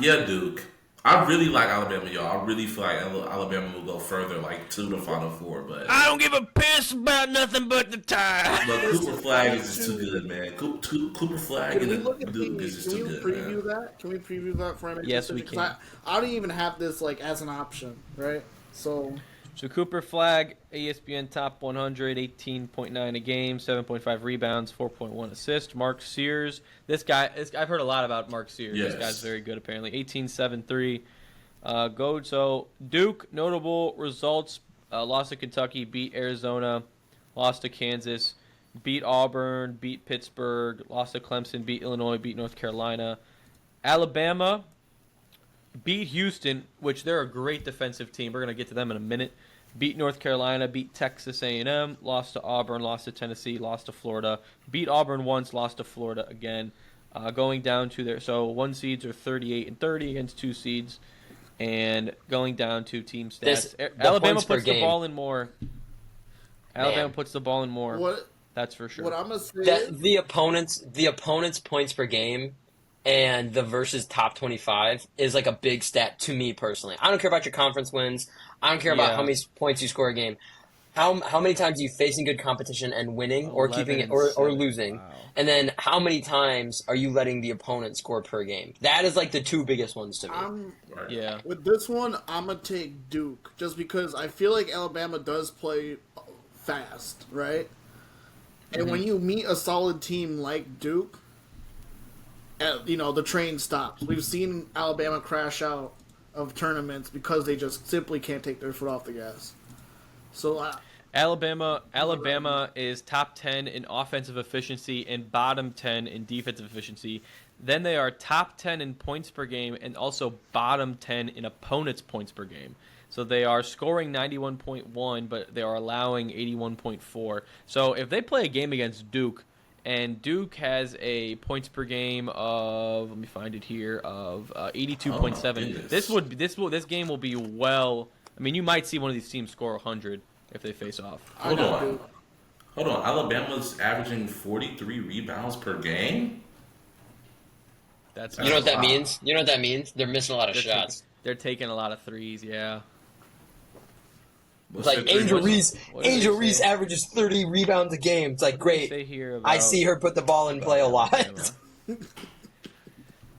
yeah, Duke. I really like Alabama, y'all. I really feel like Alabama will go further, like to the Final Four. But I don't give a piss about nothing but the tie. but Cooper Flag is just too good, man. Cooper Flag Can we and look at Duke is just can too we good, preview man. that? Can we preview that for MHS? Yes, we Because can. I don't even have this like as an option, right? So Cooper Flag, ESPN Top 100, 18.9 a game, 7.5 rebounds, 4.1 assists. Mark Sears, I've heard a lot about Mark Sears. Yes. This guy's very good apparently. 18.73. So Duke, notable results, lost to Kentucky, beat Arizona, lost to Kansas, beat Auburn, beat Pittsburgh, lost to Clemson, beat Illinois, beat North Carolina. Alabama beat Houston, which they're a great defensive team. We're going to get to them in a minute. Beat North Carolina, beat Texas A&M, lost to Auburn, lost to Tennessee, lost to Florida. Beat Auburn once, lost to Florida again. Going down to so 1 seeds are 38 and 30 against 2 seeds. And going down to team stats, Alabama points per puts the game. ball in more. Alabama Man. puts the ball in more. What That's for sure. what I'm gonna say That is, the opponent's points per game and the versus top 25 is like a big stat to me personally. I don't care about your conference wins. I don't care about how Yeah. many points you score a game. How many times are you facing good competition and winning or 11 keeping it and or 7. losing? Wow. And then how many times are you letting the opponent score per game? That is like the two biggest ones to me. Right. Yeah. with this one, I'm gonna take Duke just because I feel like Alabama does play fast, right? And when you meet a solid team like Duke, the train stops. We've seen Alabama crash out of tournaments because they just simply can't take their foot off the gas. So Alabama is top 10 in offensive efficiency and bottom 10 in defensive efficiency. Then they are top 10 in points per game and also bottom 10 in opponents' points per game. So they are scoring 91.1, but they are allowing 81.4. So if they play a game against Duke, and Duke has a points per game of, let me find it here, of 82.7. Oh, This game will be well. I mean, you might see one of these teams score 100 if they face off. I Hold got on. Duke. Hold on. Alabama's averaging 43 rebounds per game. That's You know what that Wow. means? You know what that means? They're missing a lot of They're shots. they're taking a lot of threes. Yeah. It's like Angel Reese. What did Angel they Reese say? averages 30 rebounds a game. It's like What do they great. say here I about- see her put the ball in play a lot.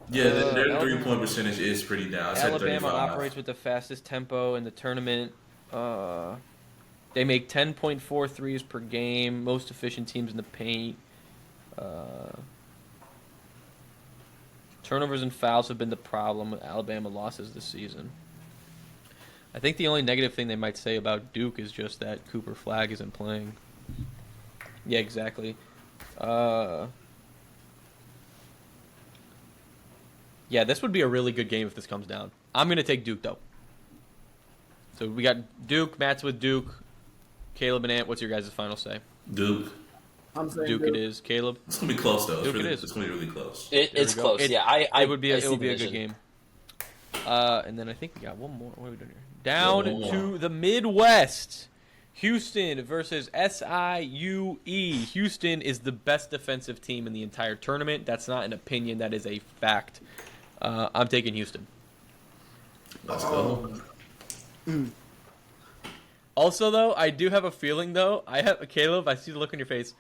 Yeah, their Alabama- 3-point percentage is pretty down. It's at Alabama 35. operates with the fastest tempo in the tournament. They make 10.4 threes per game. Most efficient teams in the paint. Turnovers and fouls have been the problem with Alabama losses this season. I think the only negative thing they might say about Duke is just that Cooper Flagg isn't playing. Yeah, exactly. Yeah, this would be a really good game if this comes down. I'm going to take Duke, though. So we got Duke, Matt's with Duke. Caleb and Ant, what's your guys' final say? Duke. I'm saying Duke it is. Caleb? It's gonna be close though. Duke it is. It's gonna be really close. There It's we go. close. Yeah, It would be I it see will the be a good vision. game. And then I think we got one more. What are we doing here? Down One more. to the Midwest. Houston versus SIUE. Houston is the best defensive team in the entire tournament. That's not an opinion. That is a fact. I'm taking Houston. Let's go. Also, though, I do have a feeling, though. Caleb, I see the look on your face,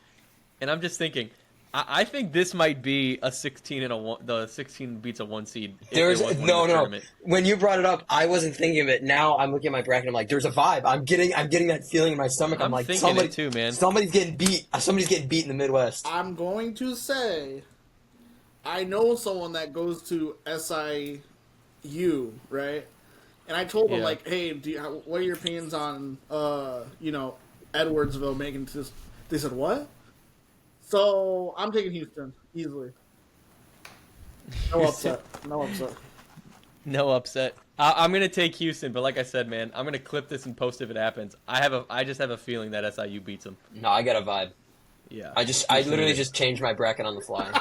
and I'm just thinking. I think this might be a 16 and a one. The 16 beats a 1 seed. if they There's won one in no. the tournament. When you brought it up, I wasn't thinking of it. Now I'm looking at my bracket. I'm like, there's a vibe. I'm getting that feeling in my stomach. I'm I'm like, thinking somebody, it too, man. Somebody's getting beat. Somebody's getting beat in the Midwest. I'm going to say, I know someone that goes to SIU, right? And I told him Yeah. like, hey, what are your opinions on Edwardsville making this? They said what? So I'm taking Houston easily. No upset. No upset. No upset. I'm gonna take Houston, but like I said, man, I'm gonna clip this and post if it happens. I just have a feeling that SIU beats them. No, I got a vibe. Yeah. I literally just changed my bracket on the fly.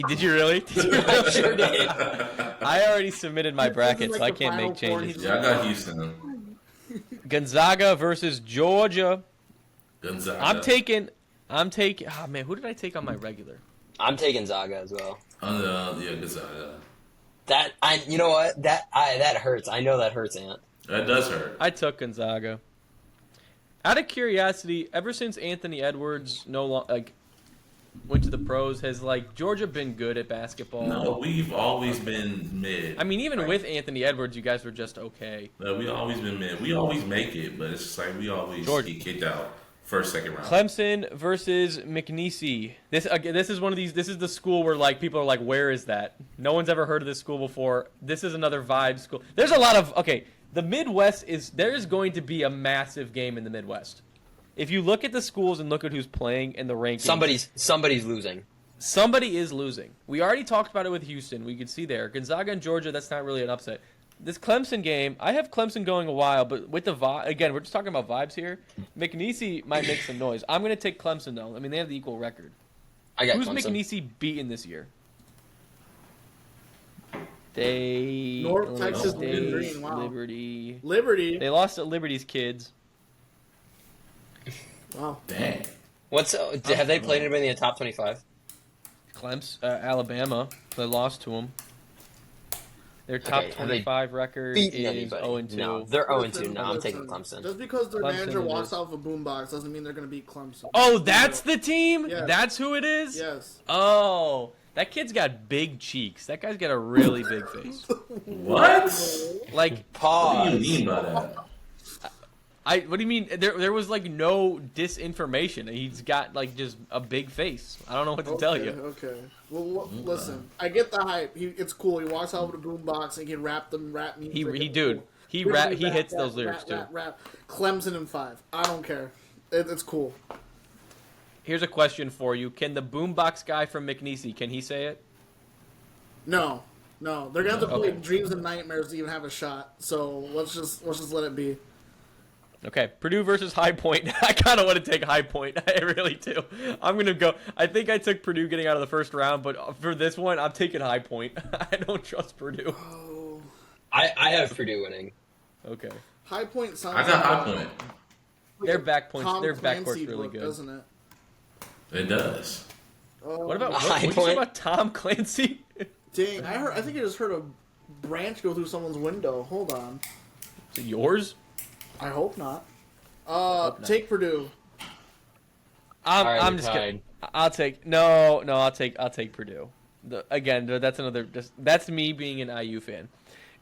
Did you really? Did you I sure did. I already submitted my bracket, This is so I like the can't Final make Four, changes. Yeah, I got Houston. Gonzaga versus Georgia. Gonzaga. I'm taking. Oh man, who did I take on my regular? I'm taking Zaga as well. Yeah, Gonzaga. You know what? That hurts. I know that hurts, Ant. That does hurt. I took Gonzaga. Out of curiosity, ever since Anthony Edwards went to the pros, has Georgia been good at basketball? No, we've always been mid. I mean, even with Anthony Edwards, you guys were just okay. No, we always been mid. We always make it, but it's just like we always Georgia. get kicked out first, second round. Clemson versus McNeese. This is one of these. This is the school where people are like, where is that? No one's ever heard of this school before. This is another vibe school. There's a lot of The Midwest there is going to be a massive game in the Midwest. If you look at the schools and look at who's playing in the rankings, Somebody's losing. somebody is losing. We already talked about it with Houston. We could see there. Gonzaga and Georgia, that's not really an upset. This Clemson game, I have Clemson going a while, but with the vibe, again, we're just talking about vibes here. McNeese might make some noise. I'm going to take Clemson, though. I mean, they have the equal record. I got Who's Clemson. McNeese beaten this year? They North Texas State, Bowling Green, wow. Liberty. Liberty. They lost to Liberty's kids. Wow. Dang. Have they played anybody in the top 25? Alabama. They lost to them. Their top Okay, have they 25 record Beaten is anybody? 0-2. No, they're 0-2. Listen, No, I'm taking listen. Clemson. Just because their Clemson manager it walks is. off a boombox doesn't mean they're going to beat Clemson. Oh, that's the team? Yes. That's who it is? Yes. Oh, that kid's got big cheeks. That guy's got a really big face. What? Like, What do Pause. you mean by that? what do you mean? There was like no disinformation. He's got like just a big face. I don't know what to tell you. Okay. Well, listen. I get the hype. It's cool. He walks out with a boombox and he can rap music. He hits those lyrics too. Rap. Clemson in 5. I don't care. It's cool. Here's a question for you: can the boombox guy from McNeese, can he say it? No. They're gonna have to play Okay. Dreams and Nightmares to even have a shot. So let's just let it be. Okay, Purdue versus High Point. I kind of want to take High Point. I really do. I'm going to go. I think I took Purdue getting out of the first round, but for this one, I'm taking High Point. I don't trust Purdue. Oh. I have Purdue winning. Okay. High Point sounds. I got High Point. Their back points. Tom Their Clancy backcourt's really book, good. doesn't it? It does. What about High what you say Point? about Tom Clancy? Dang, I think I just heard a branch go through someone's window. Hold on. Is it yours? I hope not. not. Take Purdue. I'm All right, just you're kidding. I'll take no. I'll take Purdue. Again, that's another. That's me being an IU fan.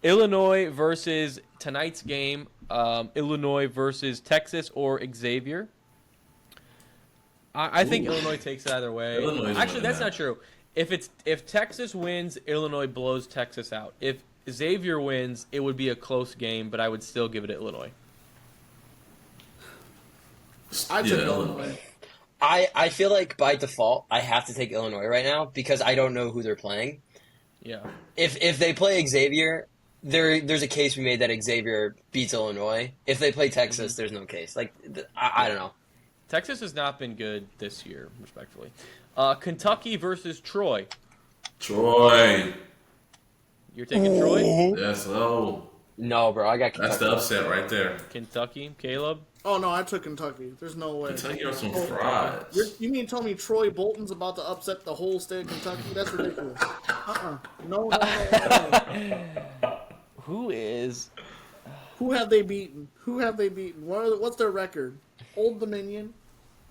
Illinois versus tonight's game. Illinois versus Texas or Xavier. I think Ooh. Illinois takes it either way. Illinois is Actually, winning that's that. not true. If Texas wins, Illinois blows Texas out. If Xavier wins, it would be a close game, but I would still give it to Illinois. I took Illinois. I feel like by default I have to take Illinois right now because I don't know who they're playing. Yeah. If they play Xavier, there's a case we made that Xavier beats Illinois. If they play Texas, there's no case. Like I don't know. Texas has not been good this year, respectfully. Kentucky versus Troy. Troy. You're taking Troy? That's low. No, bro, I got That's Kentucky. the upset right there. Kentucky, Caleb. Oh no, I took Kentucky. There's no way. Kentucky are some Oh, frauds. You mean tell me Troy Bolton's about to upset the whole state of Kentucky? That's ridiculous. No. Who is? Who have they beaten? What's their record? Old Dominion.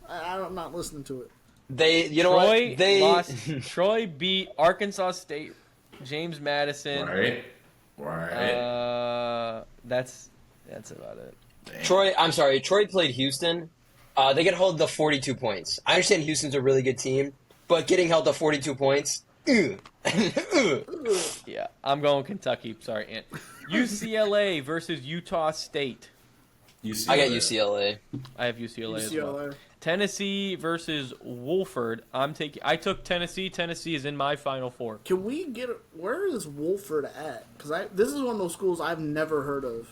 I'm not listening to it. You know Troy what? They lost. Troy beat Arkansas State. James Madison. Right. That's about it. Damn. Troy played Houston. They get held to 42 points. I understand Houston's a really good team, but getting held to 42 points. Ugh. Yeah, I'm going Kentucky. Sorry, Ant. UCLA versus Utah State. UCLA. I got UCLA. I have UCLA as well. UCLA. Tennessee versus Wolford. I took Tennessee. Tennessee is in my Final Four. Can we get? Where is Wolford at? Because this is one of those schools I've never heard of.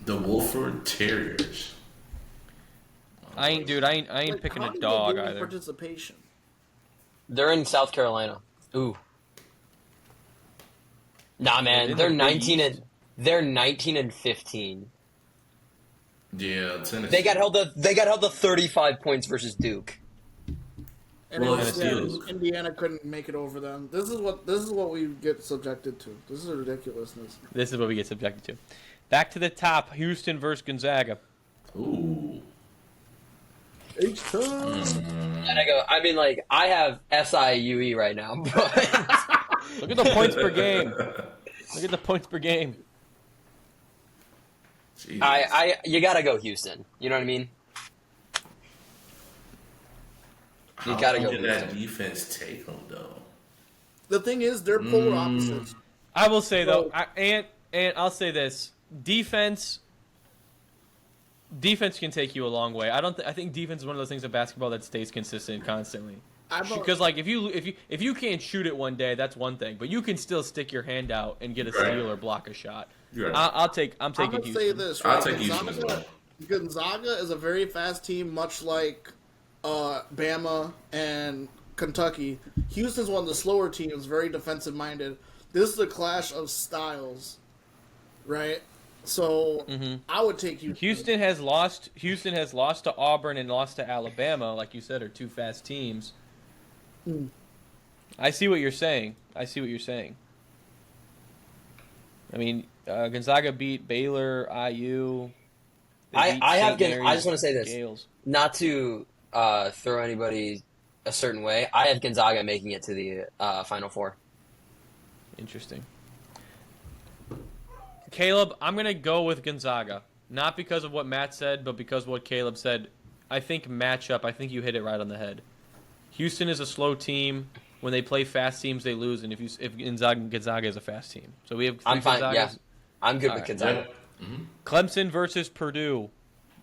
The Wolford Terriers. I ain't Like, picking how a do they dog do either. Participation. They're in South Carolina. Ooh. Nah, man, In they're the 19 East? they're 19 and 15. Yeah, Tennessee. They got held to 35 points versus Duke. And Well, Indiana couldn't make it over them. This is what we get subjected to. This is ridiculousness. This is what we get subjected to. Back to the top. Houston versus Gonzaga. Ooh. H-time. I have SIUE right now, but Look at the points per game. Look at the points per game. Jesus. you gotta go Houston. You know what I mean? You gotta go How did that Houston. defense take them though? The thing is, they're polar opposites. I will say though, and I'll say this: defense can take you a long way. I think defense is one of those things in basketball that stays consistent constantly. Because like if you can't shoot it one day, that's one thing, but you can still stick your hand out and get a Right. steal or block a shot. You're right. I'm taking I'm gonna Houston. say this. I'll Right? take Houston as well. Gonzaga is a very fast team, much like Bama and Kentucky. Houston's one of the slower teams, very defensive minded. This is a clash of styles, right? So I would take Houston. Houston has lost. Houston has lost to Auburn and lost to Alabama. Like you said, are two fast teams. I see what you're saying. I mean, Gonzaga beat Baylor, IU. I just want to say this, Gales. not to throw anybody a certain way. I have Gonzaga making it to the Final Four. Interesting. Caleb, I'm going to go with Gonzaga. Not because of what Matt said, but because of what Caleb said. I think matchup, I think you hit it right on the head. Houston is a slow team. When they play fast teams, they lose. And if Gonzaga is a fast team. So we have three I'm fine, Gonzagas. yeah. I'm good All with right. Gonzaga. Clemson versus Purdue.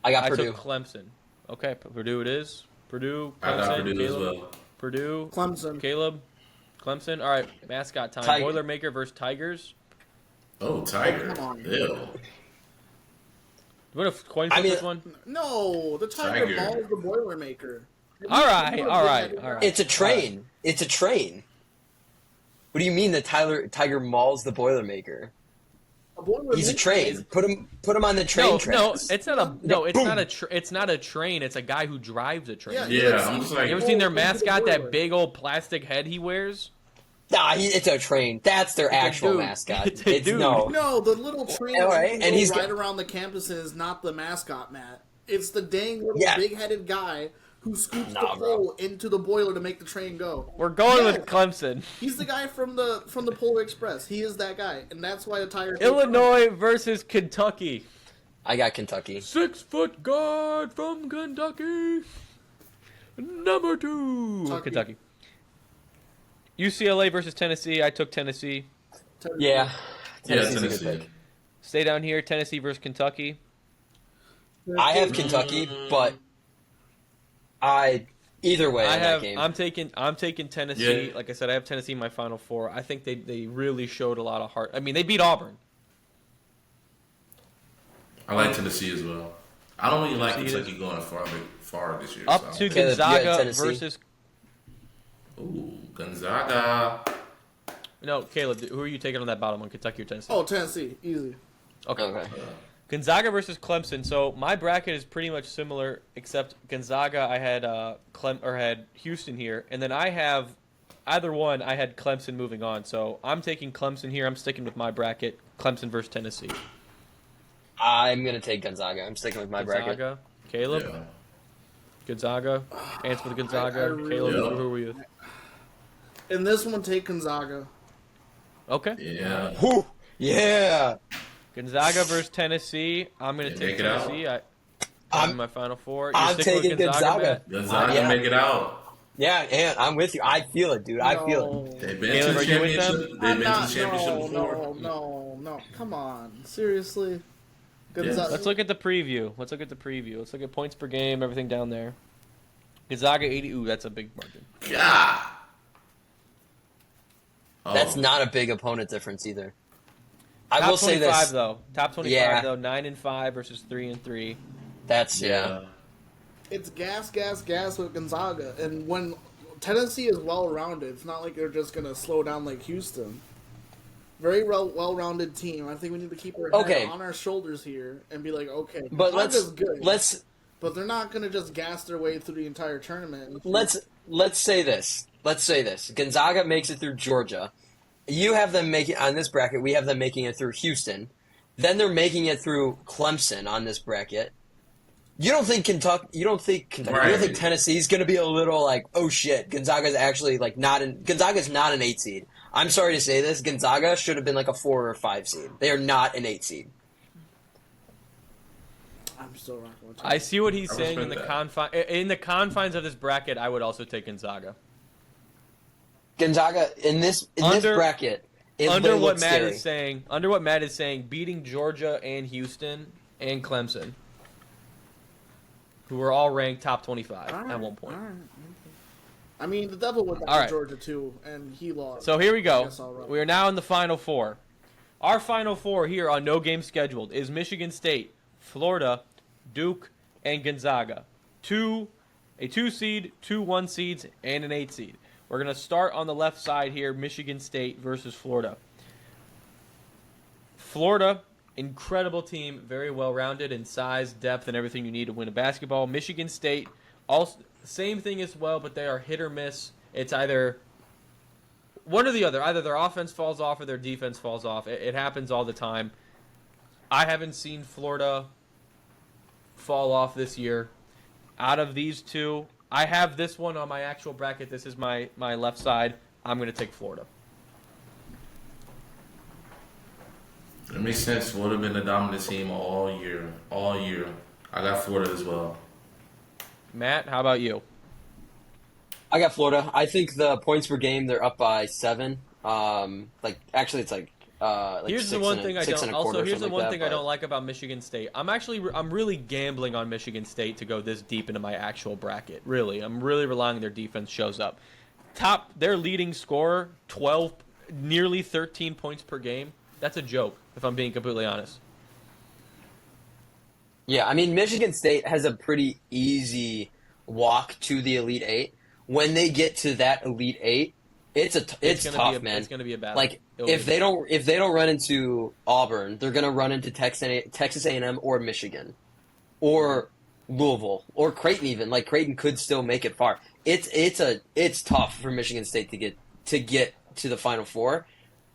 I got I Purdue. took Clemson. Okay, Purdue it is. Purdue, I got Clemson, Purdue as Caleb. well. Purdue, Clemson. Caleb, Clemson. All right, mascot time. Tiger. Boilermaker versus Tigers. Oh, Tiger. Come on. Ew. You want to coin flip this one? No, the Tiger Tiger. Ball is the Boilermaker. All right. It's a train. It's a train. What do you mean the Tiger Maul's the Boilermaker? He's a train. Put him on the train tracks. It's not a train. It's a guy who drives a train. Yeah, I'm just like, You ever seen their mascot? That big old plastic head he wears. Nah, it's a train. That's their actual dude. mascot. It's a dude. No, the little train All right, and and he's right around the campus is not the mascot, Matt. It's the dang little Yeah. big-headed guy who scoops Nah, the bro. pole into the boiler to make the train go. We're going Yeah. with Clemson. He's the guy from the Polar Express. He is that guy, and that's why the Tigers. Illinois versus Kentucky. I got Kentucky. 6-foot guard from Kentucky. Number 2. Kentucky. UCLA versus Tennessee. I took Tennessee. Yeah. yeah, Tennessee's a good Tennessee. pick. Stay down here. Tennessee versus Kentucky. I have Kentucky, but either way in that game. I'm taking Tennessee. Yeah. Like I said, I have Tennessee in my Final Four. I think they really showed a lot of heart. I mean, they beat Auburn. I like Tennessee as well. I don't really like Tennessee Kentucky going far this year. Up so. to Caleb, you had Gonzaga Tennessee? versus Ooh, Gonzaga. no, Caleb. Who are you taking on that bottom one? Kentucky or Tennessee? Oh, Tennessee, easy. Okay. Gonzaga versus Clemson. So my bracket is pretty much similar, except Gonzaga I had had Houston here, and then I have either one. I had Clemson moving on. So I'm taking Clemson here. I'm sticking with my bracket. Clemson versus Tennessee. I'm going to take Gonzaga. I'm sticking with my bracket. Gonzaga. Caleb. Yeah. Gonzaga. Answer with Gonzaga. I really- Caleb. Yeah. Who were you? In this one, take Gonzaga. Okay. Yeah. Whew. Yeah. Gonzaga versus Tennessee. I'm going to Yeah, take make it out. Tennessee. I'm I'm- in my Final Four. I'm sticking with taking Gonzaga. man? Gonzaga Yeah. make it out. Yeah, and I'm with you. I feel it, dude. I feel it. They've been Caleb, to are the you with them? championship. They've been to the championship before. No. Come on. Seriously? Yes. Let's look at the preview. Let's look at points per game, everything down there. Gonzaga 80. Ooh, that's a big margin. God. Oh. That's not a big opponent difference either. I Top will say 25 this. though. Top 25 Yeah. though. 9-5 versus 3-3. That's, yeah. It's gas with Gonzaga. And when Tennessee is well-rounded, it's not like they're just going to slow down like Houston. Very well-rounded team. I think we need to keep our head Okay. on our shoulders here and be like, okay, But Gonzaga's good. let's But they're not going to just gas their way through the entire tournament. let's say this. Let's say this. Gonzaga makes it through Georgia. You have them making on this bracket. We have them making it through Houston. Then they're making it through Clemson on this bracket. You don't think Kentucky? You don't think Tennessee's going to be a little like, oh shit, Gonzaga's actually like Gonzaga's not an 8 seed. I'm sorry to say this, Gonzaga should have been like a 4 or 5 seed. They are not an 8 seed. I'm still rocking with I see what he's I saying in respect the confines of this bracket. I would also take Gonzaga. Gonzaga in this bracket. Under what looks Matt scary. is saying, beating Georgia and Houston and Clemson, who were all ranked top 25 at one point. All right. I mean, the Devil went All down right. to Georgia too, and he lost. So here we I go. guess I'll run. We are now in the Final Four. Our Final Four here on No Game Scheduled is Michigan State, Florida, Duke, and Gonzaga. A 2 seed, 2 1 seeds, and an 8 seed. We're going to start on the left side here, Michigan State versus Florida. Florida, incredible team, very well rounded in size, depth, and everything you need to win a basketball. Michigan State, also same thing as well, but they are hit or miss. It's either one or the other. Either their offense falls off or their defense falls off. It happens all the time. I haven't seen Florida fall off this year. Out of these two, I have this one on my actual bracket. This is my left side. I'm going to take Florida. It makes sense. Florida been the dominant team all year. All year. I got Florida as well. Matt, how about you? I got Florida. I think the points per game, they're up by 7. Actually, it's Here's the six one and a- thing I six don't. and a quarter, Also, here's the something one like thing that, I but- don't like about Michigan State. I'm really gambling on Michigan State to go this deep into my actual bracket. Really, I'm really relying on their defense shows up. Their leading scorer, 12, nearly 13 points per game. That's a joke, if I'm being completely honest. Yeah, I mean, Michigan State has a pretty easy walk to the Elite Eight. When they get to that Elite Eight, it's gonna tough, be man. It's going to be a battle. Like It'll if be- they don't run into Auburn, they're gonna run into Texas A&M or Michigan, or Louisville or Creighton even. Like Creighton could still make it far. It's tough for Michigan State to get to the Final Four,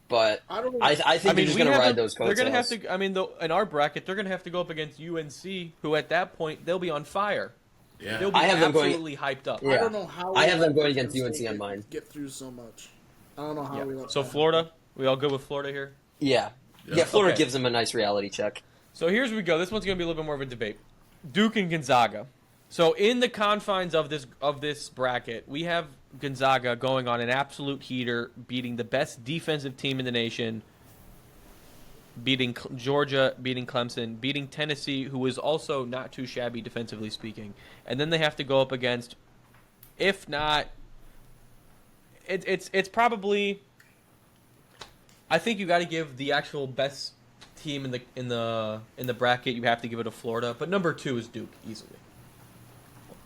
but I don't know. I think they're just gonna ride those coattails. They're going to have to. I mean, in our bracket, they're going to have to go up against UNC, who at that point they'll be on fire. Yeah. They'll be I have them going- absolutely hyped up. Yeah. I don't know how I have them going Michigan against UNC State on mine. Get through so much. I don't know how we let So that Florida, we all good with Florida here? Yeah. Yeah. Yeah, Florida Okay. gives them a nice reality check. So here's where we go. This one's going to be a little bit more of a debate. Duke and Gonzaga. So in the confines of this bracket, we have Gonzaga going on an absolute heater, beating the best defensive team in the nation, beating Georgia, beating Clemson, beating Tennessee, who is also not too shabby defensively speaking. And then they have to go up against, if not, it's probably. I think you got to give the actual best team in the bracket. You have to give it to Florida, but number 2 is Duke easily.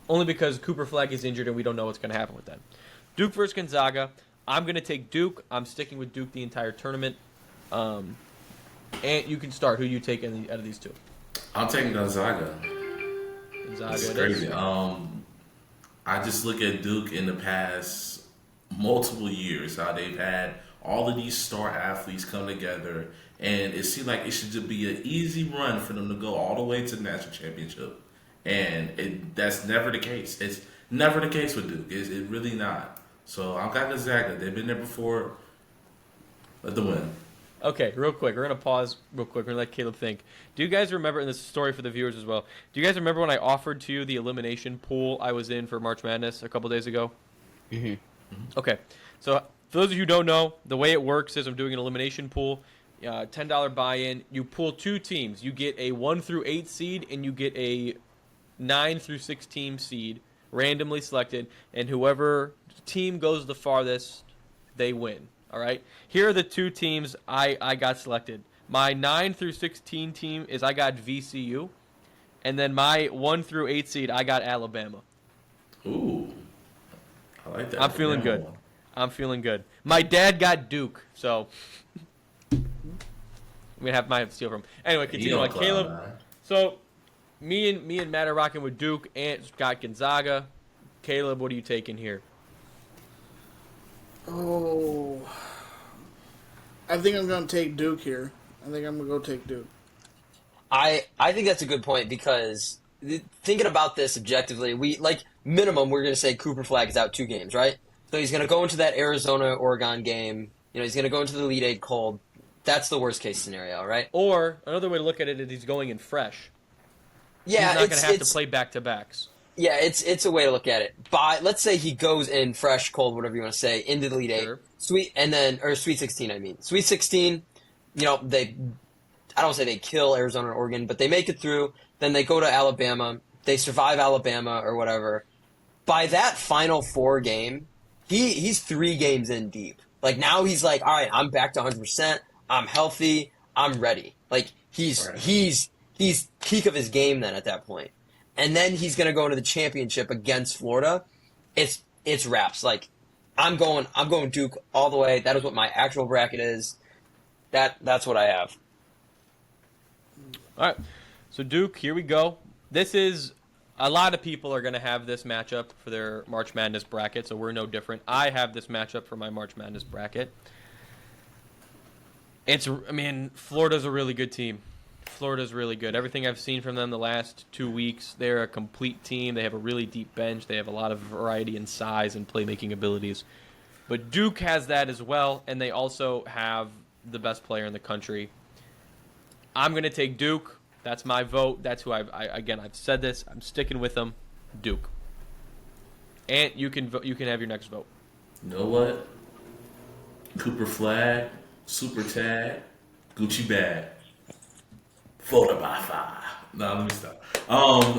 Only because Cooper Flag is injured and we don't know what's going to happen with them. Duke versus Gonzaga. I'm going to take Duke. I'm sticking with Duke the entire tournament. And you can start. Who you take out of these two? I'm taking Gonzaga. Gonzaga. It's it crazy. is. I just look at Duke in the past multiple years, how they've had all of these star athletes come together, and it seems like it should just be an easy run for them to go all the way to the national championship. And that's never the case. It's never the case with Duke. It's really not. So I've got Gonzaga. They've been there before. Let them win. Okay, real quick. We're going to pause real quick. We're going to let Caleb think. Do you guys remember, and this is a story for the viewers as well, do you guys remember when I offered to you the elimination pool I was in for March Madness a couple days ago? Mm-hmm. Okay, so for those of you who don't know, the way it works is I'm doing an elimination pool, $10 buy-in. You pull 2 teams. You get a 1 through 8 seed, and you get a 9 through 16 seed, randomly selected, and whoever team goes the farthest, they win. All right. Here are the 2 teams I got selected. My 9 through 16 team is I got VCU, and then my 1 through 8 seed I got Alabama. Ooh. I like that. I'm feeling good. I'm feeling good. My dad got Duke, so might have to steal from him. Anyway, continue on. Caleb. So me and Matt are rocking with Duke and got Gonzaga. Caleb, what are you taking here? Oh, I think I'm going to take Duke here. I think I'm going to go take Duke. I think that's a good point because thinking about this objectively, minimum we're going to say Cooper Flag is out 2 games, right? So he's going to go into that Arizona-Oregon game. He's going to go into the Elite Eight cold. That's the worst case scenario, right? Or another way to look at it is he's going in fresh. Yeah, he's not going to have to play back-to-backs. Yeah, it's a way to look at it. Let's say he goes in fresh, cold, whatever you want to say, into the Elite Eight, Sure. Sweet 16. I mean, Sweet 16. I don't say they kill Arizona and Oregon, but they make it through. Then they go to Alabama. They survive Alabama or whatever. By that Final Four game, he's 3 games in deep. Like now he's like, all right, I'm back to 100%. I'm healthy. I'm ready. Like he's peak of his game then at that point. And then he's gonna go into the championship against Florida. It's wraps. Like I'm going Duke all the way. That is what my actual bracket is. That's what I have. All right. So, Duke, here we go. This is a lot of people are going to have this matchup for their March Madness bracket, so we're no different. I have this matchup for my March Madness bracket. Florida's a really good team. Florida's really good. Everything I've seen from them the last 2 weeks, they're a complete team. They have a really deep bench. They have a lot of variety in size and playmaking abilities. But Duke has that as well, and they also have the best player in the country. I'm going to take Duke. That's my vote. That's who I've said this. I'm sticking with them. Duke. And you can vote. You can have your next vote. You know what? Cooper Flag, Super Tag, Gucci Bag, Florida by 5. No, let me stop. I'm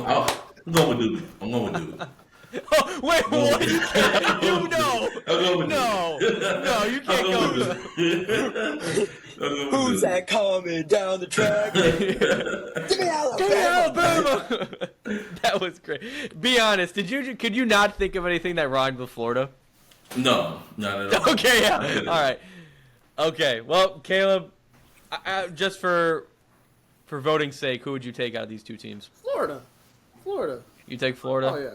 going with Duke. Oh, wait, what? No, you can't go. Who's that coming down the track? Give me Alabama! That was great. Be honest. Could you not think of anything that rhymed with Florida? No. Okay, yeah. All right. Okay. Well, Caleb, just for voting's sake, who would you take out of these two teams? Florida. You take Florida? Oh yeah.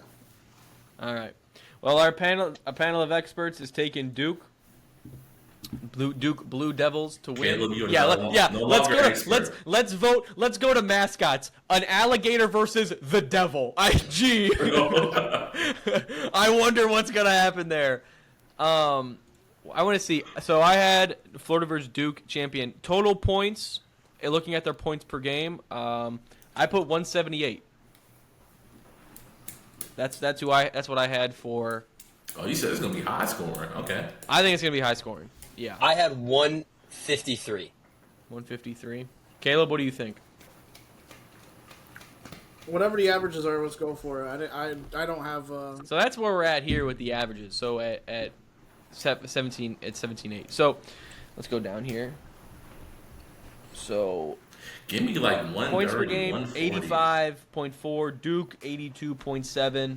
All right. Well, a panel of experts is taking Duke Blue Devils to win. Caleb, you're let's vote. Let's go to mascots. An alligator versus the devil. Gee. I wonder what's gonna happen there. I want to see. So I had Florida versus Duke champion. Total points. Looking at their points per game, I put 178. That's what I had for. Oh, you said it's gonna be high scoring. Okay. I think it's gonna be high scoring. Yeah. I had 153. 153. Caleb, what do you think? Whatever the averages are, let's go for it. I don't have. So that's where we're at here with the averages. So at 17.8. So let's go down here. So give me like 130, points per game, 140. 85.4. Duke 82.7.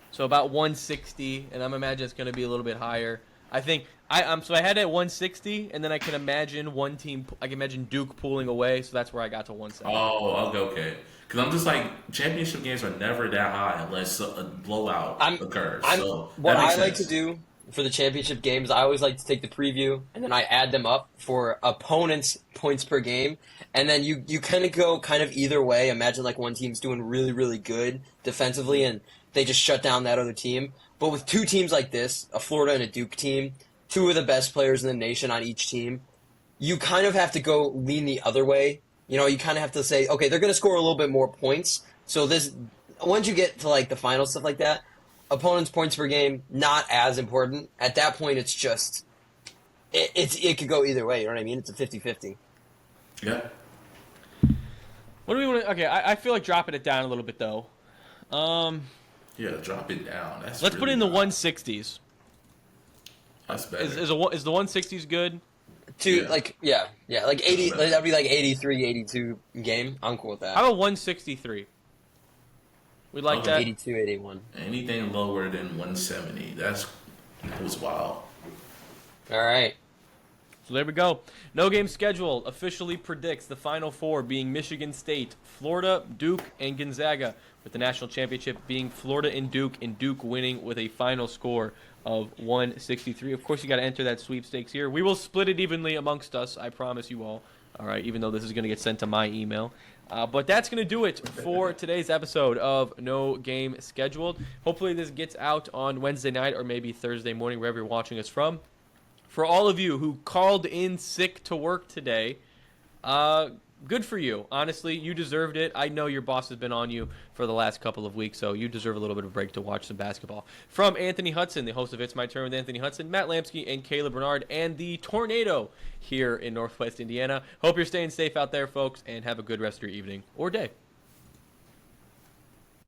So about 160, and I'm imagining it's going to be a little bit higher. I think so I had it at 160, and then I can imagine one team. I can imagine Duke pulling away, so that's where I got to 170. Oh, okay. Because I'm just like, championship games are never that high unless a blowout occurs. So what I like to do for the championship games, I always like to take the preview, and then I add them up for opponents' points per game, and then you kind of go either way. Imagine like one team's doing really, really good defensively, and they just shut down that other team. But with two teams like this, a Florida and a Duke team, two of the best players in the nation on each team, you kind of have to go lean the other way. You know, you kind of have to say, okay, they're going to score a little bit more points. So once you get to like the final stuff like that, opponents' points per game, not as important. At that point, it's just, it could go either way, you know what I mean? It's a 50-50. Yeah. What do we want to, okay, I feel like dropping it down a little bit, though. Yeah, drop it down. Let's put in the 160s. That's better. Is the 160s good? Like 80, that'd be like 83, 82 game. I'm cool with that. How about 163? We like that. 82, 81. Anything lower than 170, that was wild. All right. So there we go. No game schedule officially predicts the Final Four being Michigan State, Florida, Duke, and Gonzaga, with the national championship being Florida and Duke winning with a final score of 163. Of course, you got to enter that sweepstakes here. We will split it evenly amongst us, I promise you all. All right, even though this is going to get sent to my email. But that's going to do it for today's episode of No Game Scheduled. Hopefully this gets out on Wednesday night or maybe Thursday morning, wherever you're watching us from. For all of you who called in sick to work today, good for you. Honestly, you deserved it. I know your boss has been on you for the last couple of weeks, so you deserve a little bit of a break to watch some basketball. From Anthony Hudson, the host of It's My Turn with Anthony Hudson, Matt Lamsky, and Caleb Bernard, and the Tornado here in Northwest Indiana. Hope you're staying safe out there, folks, and have a good rest of your evening or day.